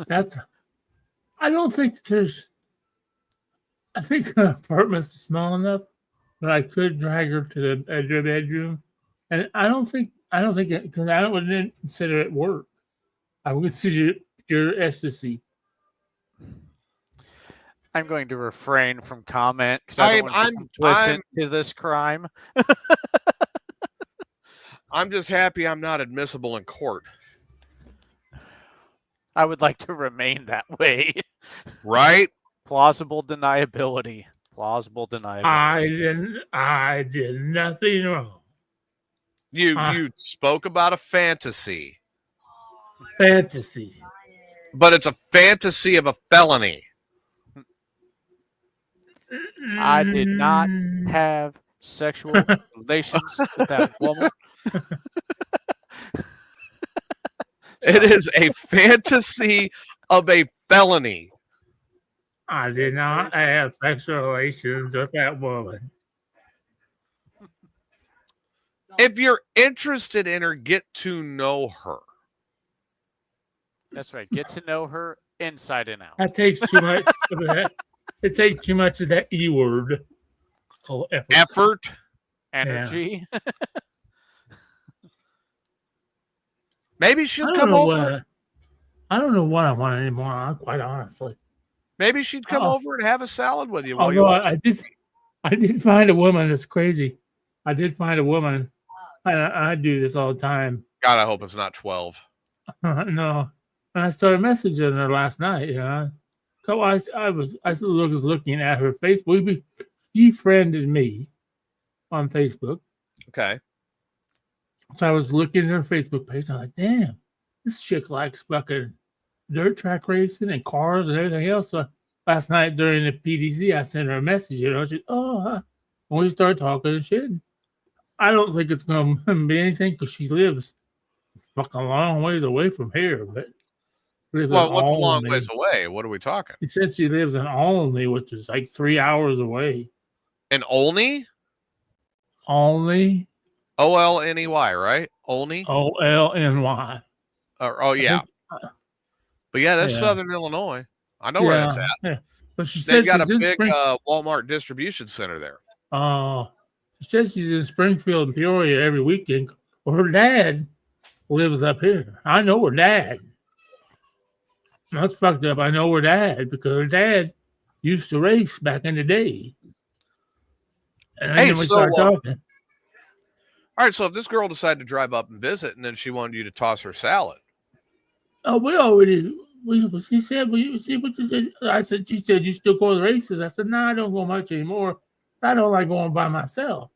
I don't think there's. I think the apartment's small enough that I could drag her to the bedroom, and I don't think it, because I wouldn't consider it work. I would consider it pure ecstasy. I'm going to refrain from comment because I don't want to be complicit to this crime. I'm just happy I'm not admissible in court. I would like to remain that way. Right? Plausible deniability. Plausible deniability. I did nothing wrong. You spoke about a fantasy. Fantasy. But it's a fantasy of a felony. I did not have sexual relations with that woman. It is a fantasy of a felony. I did not have sexual relations with that woman. If you're interested in her, get to know her. That's right. Get to know her inside and out. That takes too much of that. It takes too much of that E word called effort. Energy. Yeah. Maybe she'll come over. I don't know what I want anymore, quite honestly. Maybe she'd come over and have a salad with you while you watch. I did find a woman that's crazy. I did find a woman. I do this all the time. God, I hope it's not 12. No. And I started messaging her last night, you know. So I was looking at her Facebook. She friended me on Facebook. Okay. So I was looking at her Facebook page. I'm like, damn, this chick likes fucking dirt track racing and cars and everything else. So last night during the PDC, I sent her a message. You know, she, and we started talking and shit. I don't think it's going to be anything because she lives fucking a long ways away from here. But well, what's a long ways away? What are we talking? She says she lives in Olney, which is like 3 hours away. In Olney? Olney. Olney, right? Olney. Olny. Oh yeah. But yeah, that's Southern Illinois. I know where that's at. Yeah. But she they've got a big Walmart distribution center there. She says she's in Springfield and Peoria every weekend. Well, her dad lives up here. I know her dad. That's fucked up. I know her dad because her dad used to race back in the day. And then we started talking. All right, so if this girl decided to drive up and visit, and then she wanted you to toss her salad. Oh, she said, well, you see what you said? I said, she said, you still go to the races? I said, no, I don't go much anymore. I don't like going by myself.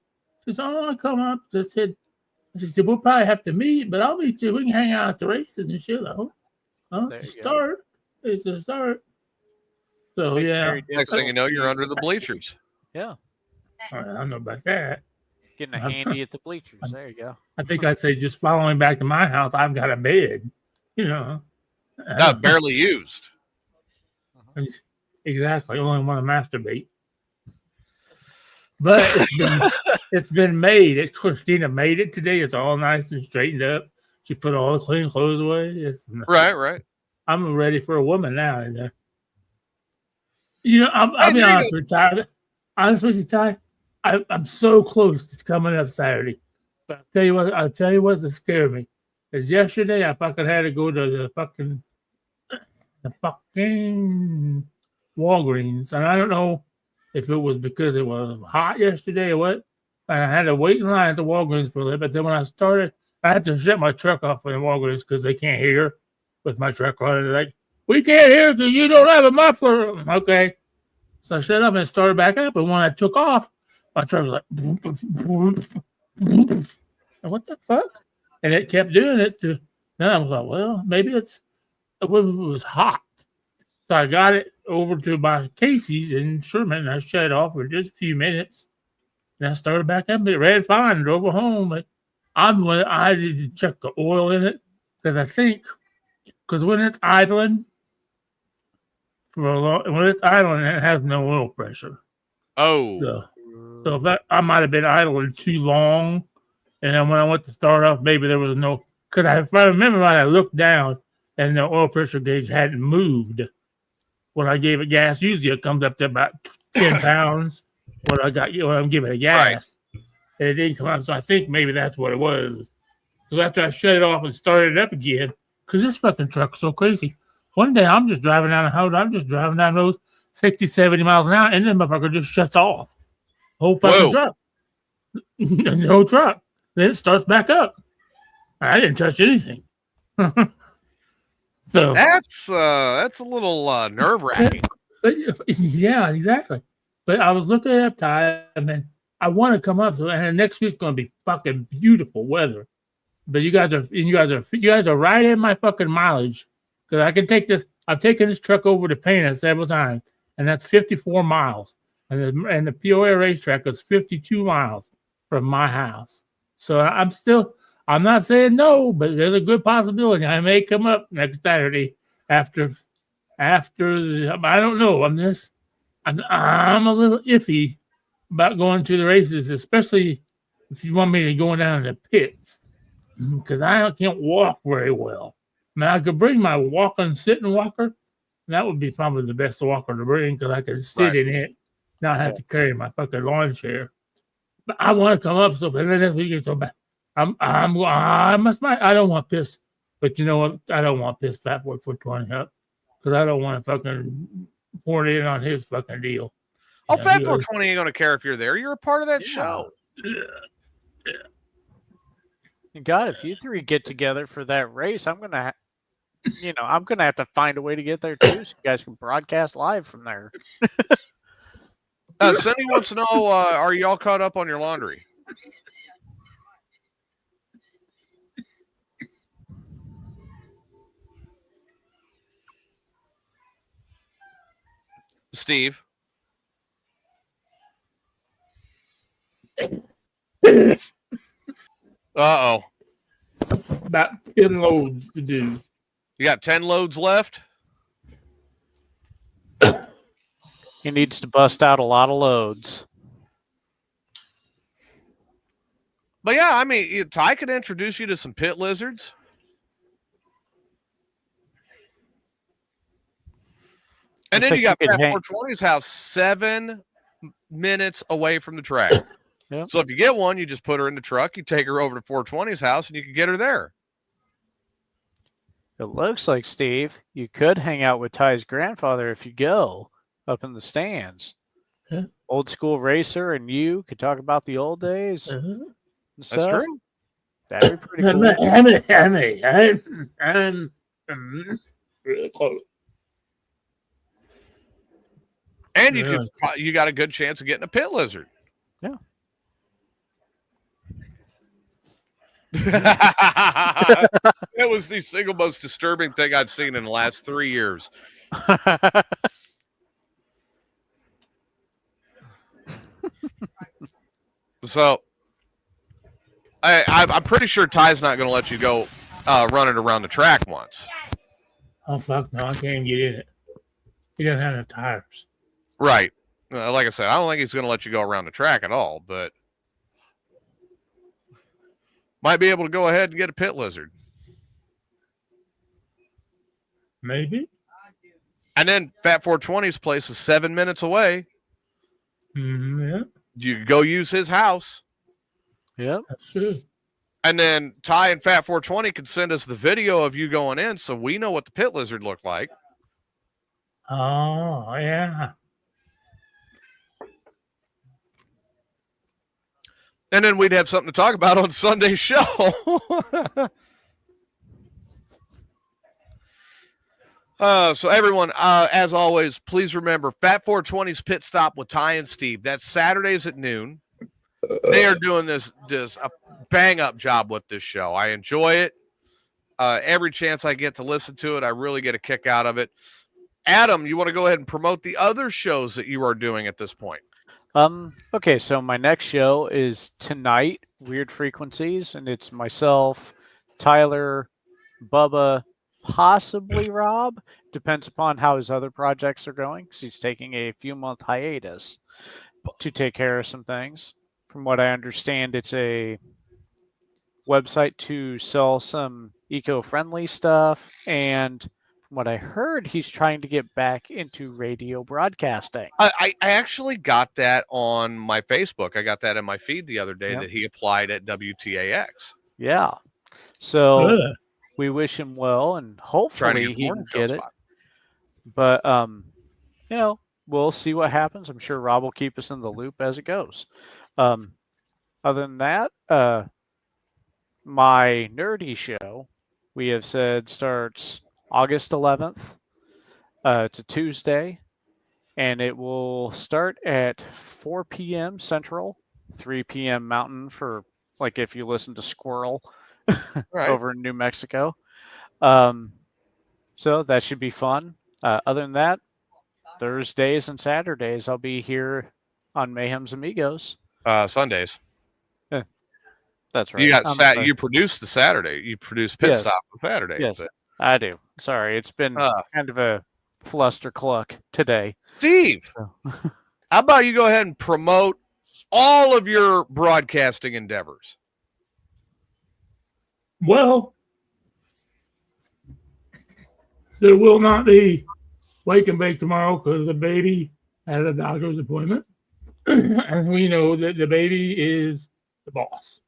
She said, I come up. She said, we'll probably have to meet, but I'll meet you. We can hang out at the races and shit. It's a start. So, yeah. Next thing you know, you're under the bleachers. Yeah. All right, I don't know about that. Getting a handy at the bleachers. There you go. I think I'd say just following back to my house, I've got a bed, you know. Not barely used. Exactly. Only want to masturbate. But it's been made. Christina made it today. It's all nice and straightened up. She put all the clean clothes away. Right. I'm ready for a woman now. You know, I'll be honest with you, Ty. Honest with you, Ty. I'm so close to coming up Saturday. But I'll tell you what scared me. Is yesterday I fucking had to go to the fucking Walgreens. And I don't know if it was because it was hot yesterday or what. And I had to wait in line at the Walgreens for a little bit. Then when I started, I had to shut my truck off in the Walgreens because they can't hear with my truck on. They're like, we can't hear because you don't have a muffler. Okay. So I shut up and started back up. And when I took off, my truck was like, and what the fuck? And it kept doing it to, then I was like, well, maybe it was hot. So I got it, over to my Casey's in Sherman. I shut it off for just a few minutes. And I started back up. It ran fine. And drove it home. But I need to check the oil in it because when it's idling it has no oil pressure. Oh. So if I might have been idling too long, and then when I went to start off, maybe there was no. Because if I remember right, I looked down and the oil pressure gauge hadn't moved when I gave it gas. Usually it comes up to about 10 pounds when I'm giving it gas. Right. And it didn't come out. So I think maybe that's what it was. So after I shut it off and started it up again, because this fucking truck's so crazy. One day I'm just driving down the road 60, 70 miles an hour, and then the motherfucker just shuts off. Whole fucking truck. The whole truck. Then it starts back up. I didn't touch anything. So that's a little nerve-wracking. Yeah, exactly. But I was looking at time, and I want to come up. And next week's going to be fucking beautiful weather. But you guys are right in my fucking mileage, because I can take this. I've taken this truck over to Pana several times, and that's 54 miles. And the POA racetrack is 52 miles from my house. So I'm not saying no, but there's a good possibility I may come up next Saturday after I don't know. I'm a little iffy about going to the races, especially if you want me to go down in the pits, because I can't walk very well. I mean, I could bring my sitting walker. That would be probably the best walker to bring, because I could sit in it, not have to carry my fucking lawn chair. But I want to come up so this weekend so bad. I don't want piss, but you know what? I don't want piss Fat Boy 420 up, because I don't want to fucking pour it in on his fucking deal. Oh, Fat 420 ain't gonna care if you're there. You're a part of that show. God, if you three get together for that race, I'm gonna have to find a way to get there too, so you guys can broadcast live from there. Cindy wants to know: are y'all caught up on your laundry? Steve. Uh-oh. About 10 loads to do. You got 10 loads left? He needs to bust out a lot of loads. But yeah, I mean, Ty could introduce you to some pit lizards. And then you got Fat 420's house 7 minutes away from the track. Yep. So if you get one, you just put her in the truck, you take her over to 420's house, and you can get her there. It looks like, Steve, you could hang out with Ty's grandfather if you go up in the stands. Yeah. Old school racer, and you could talk about the old days and stuff. That's true. That'd be pretty cool. I'm really close. And you got a good chance of getting a pit lizard. Yeah. It was the single most disturbing thing I've seen in the last 3 years. So I'm pretty sure Ty's not going to let you go run it around the track once. Oh, fuck no, I can't get in it. He doesn't have enough tires. Right. Like I said, I don't think he's going to let you go around the track at all, but might be able to go ahead and get a pit lizard. Maybe. And then Fat 420's place is 7 minutes away. Yeah. You go use his house. Yep. That's true. And then Ty and Fat 420 can send us the video of you going in so we know what the pit lizard looked like. Oh, yeah. And then we'd have something to talk about on Sunday's show. So everyone, as always, please remember Fat 420's pit stop with Ty and Steve. That's Saturdays at noon. They are doing this a bang up job with this show. I enjoy it. Every chance I get to listen to it, I really get a kick out of it. Adam, you want to go ahead and promote the other shows that you are doing at this point? Okay, so my next show is tonight, Weird Frequencies, and it's myself, Tyler, Bubba, possibly Rob. Depends upon how his other projects are going, because he's taking a few-month hiatus to take care of some things. From what I understand, it's a website to sell some eco-friendly stuff, and from what I heard, he's trying to get back into radio broadcasting. I actually got that on my Facebook. I got that in my feed the other day that he applied at WTAX. Yeah. So we wish him well, and hopefully he can get it. But you know, we'll see what happens. I'm sure Rob will keep us in the loop as it goes. Other than that, my nerdy show, we have said, starts August 11th. It's a Tuesday, and it will start at 4 p.m. Central, 3 p.m. Mountain for, like, if you listen to Squirrel over in New Mexico. So that should be fun. Other than that, Thursdays and Saturdays, I'll be here on Mayhem's Amigos. Sundays. That's right. You got you produce the Saturday. You produce Pit Stop on Saturday. Yes, I do. Sorry, it's been kind of a flustercluck today. Steve, how about you go ahead and promote all of your broadcasting endeavors? Well, there will not be Wake and Bake tomorrow because the baby has a doctor's appointment. And we know that the baby is the boss.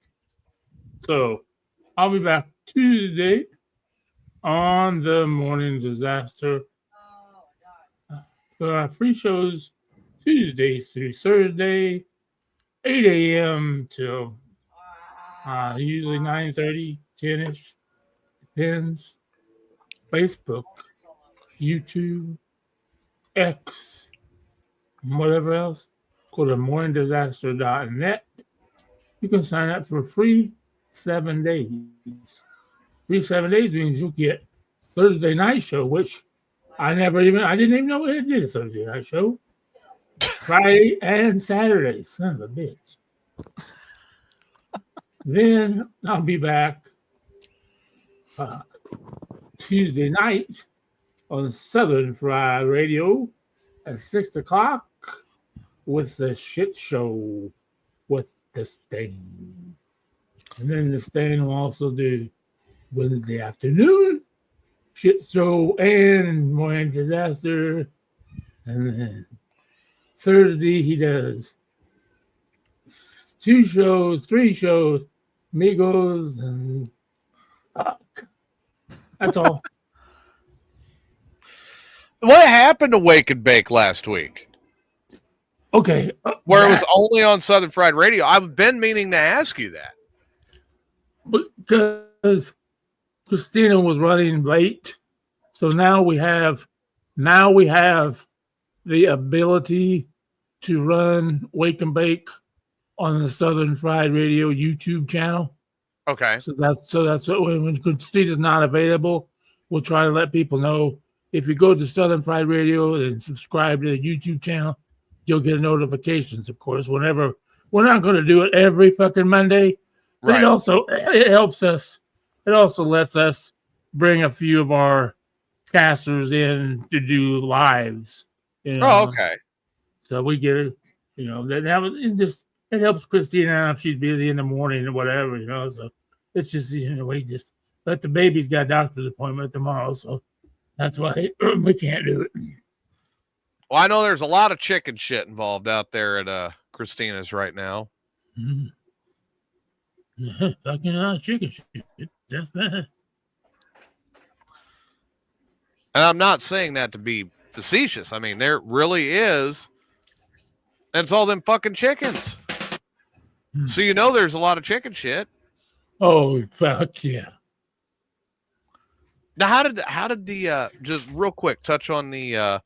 So I'll be back Tuesday on the Morning Disaster. There are free shows Tuesdays through Thursday, 8 a.m. till usually 9:30, 10-ish. Depends. Facebook, YouTube, X, and whatever else. Go to morningdisaster.net. You can sign up for free 7 days. Free 7 days means you get Thursday night show, which I didn't even know it did a Thursday night show. Friday and Saturday, son of a bitch. Then I'll be back Tuesday night on Southern Fried Radio at 6 o'clock with the shit show with the Stain. And then the Stain will also do Wednesday afternoon shit show and Morning Disaster. And then Thursday he does 3 shows, Amigos, and fuck. That's all. What happened to Wake and Bake last week? Okay. Where it was only on Southern Fried Radio. I've been meaning to ask you that. Because Christina was running late. So now we have the ability to run Wake and Bake on the Southern Fried Radio YouTube channel. Okay. So that's what, when Christina's not available, we'll try to let people know. If you go to Southern Fried Radio and subscribe to the YouTube channel, you'll get notifications, of course, whenever. We're not going to do it every fucking Monday, but it helps us. It also lets us bring a few of our casters in to do lives. You know? Oh, okay. So we get it. You know, it helps Christina out if she's busy in the morning or whatever. You know, so it's just we just let the baby's got a doctor's appointment tomorrow, so that's why we can't do it. Well, I know there's a lot of chicken shit involved out there at Christina's right now. Mm-hmm. Fucking chicken shit. That's bad. And I'm not saying that to be facetious. I mean, there really is. And it's all them fucking chickens. So you know there's a lot of chicken shit. Oh, fuck yeah. Now, how did the just real quick touch on the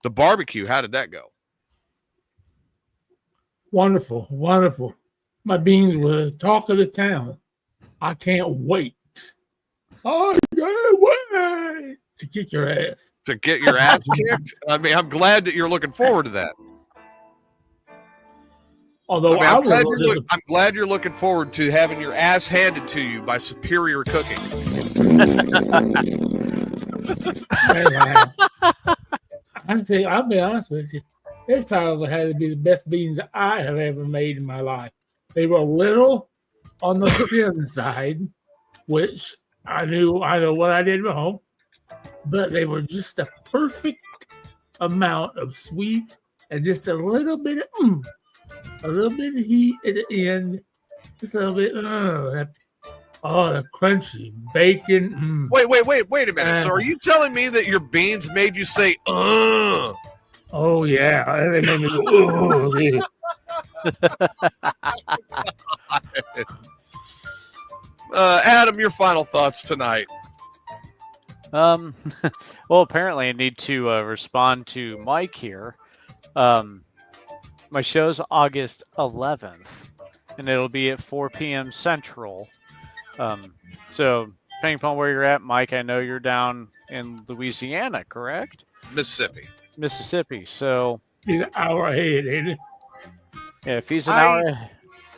barbecue? How did that go? Wonderful, wonderful. My beans were the talk of the town. I can't wait. I can't wait. to kick your ass. To get your ass kicked? I mean, I'm glad that you're looking forward to that. Although I'm glad you're looking forward to having your ass handed to you by superior cooking. I'll be honest with you. It probably had to be the best beans I have ever made in my life. They were a little on the thin side, which I know what I did wrong, but they were just the perfect amount of sweet and just a little bit of heat at the end, just a little bit. The crunchy bacon. Wait a minute. So are you telling me that your beans made you say, ugh? Oh, yeah. They made me go, Adam, your final thoughts tonight. Well, apparently I need to respond to Mike here. My show's August 11th, and it'll be at 4 p.m. Central. So, depending upon where you're at, Mike, I know you're down in Louisiana, correct? Mississippi. So he's an hour ahead, ain't it? Yeah, if he's an hour.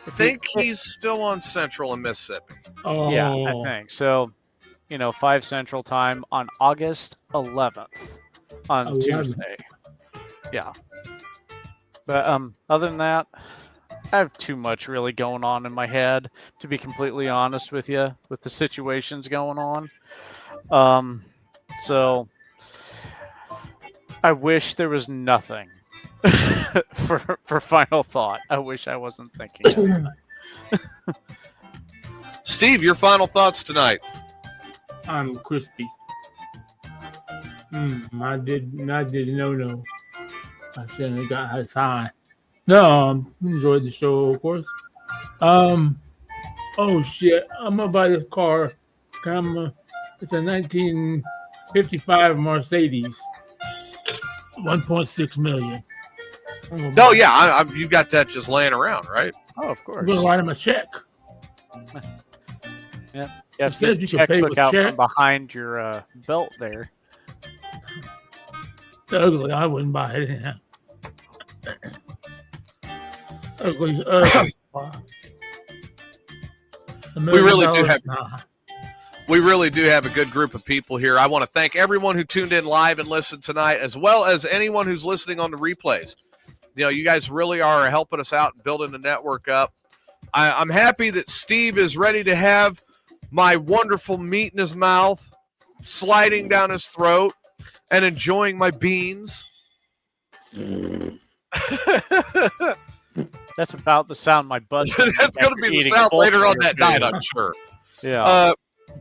I think he's still on Central in Mississippi. Oh. Yeah, I think so. 5 Central time on August 11th on Tuesday. Yeah. But other than that, I have too much really going on in my head, to be completely honest with you, with the situations going on. So I wish there was nothing for final thought. I wish I wasn't thinking of that. Steve, your final thoughts tonight. I'm crispy. I did no. I shouldn't have got as high. No, enjoyed the show, of course. Oh shit! I'm gonna buy this car. It's a 1955 Mercedes, 1.6 million. Oh yeah, you got that just laying around, right? Oh, of course. I'm gonna write him a check. Yeah, you get the checkbook out from behind your belt there. It's ugly. I wouldn't buy it anyhow. Ugly. We really do have a good group of people here. I want to thank everyone who tuned in live and listened tonight, as well as anyone who's listening on the replays. You guys really are helping us out and building the network up. I'm happy that Steve is ready to have my wonderful meat in his mouth, sliding down his throat, and enjoying my beans. That's about the sound my butt. That's going to be the sound later on that night, I'm sure. Yeah.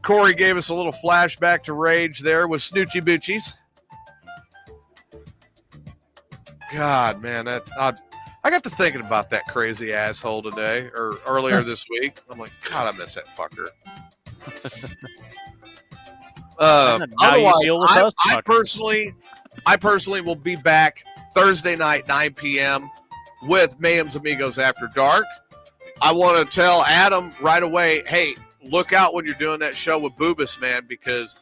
Corey gave us a little flashback to Rage there with Snoochie Boochies. God, man, I got to thinking about that crazy asshole today or earlier this week. I'm like, God, I miss that fucker. Otherwise, I personally will be back Thursday night, 9 p.m. with Mayhem's Amigos After Dark. I want to tell Adam right away, hey, look out when you're doing that show with Boobus, man, because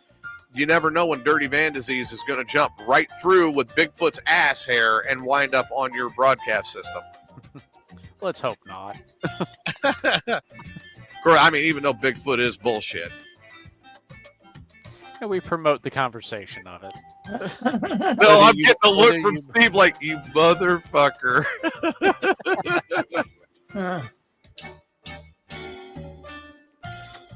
you never know when Dirty Van Disease is going to jump right through with Bigfoot's ass hair and wind up on your broadcast system. Let's hope not. I mean, even though Bigfoot is bullshit. And we promote the conversation of it. No, I'm getting a look from Steve like, you motherfucker.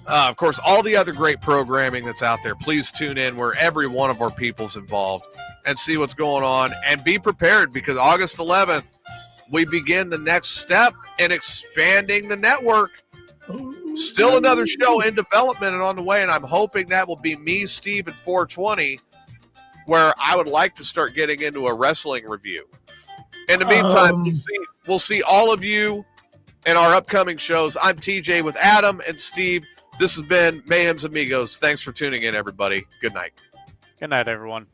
Of course, all the other great programming that's out there, please tune in where every one of our people's involved and see what's going on and be prepared, because August 11th, we begin the next step in expanding the network. Still another show in development and on the way, and I'm hoping that will be me, Steve, and 420, where I would like to start getting into a wrestling review. In the meantime, we'll see all of you in our upcoming shows. I'm TJ with Adam and Steve. This has been Mayhem's Amigos. Thanks for tuning in, everybody. Good night. Good night, everyone.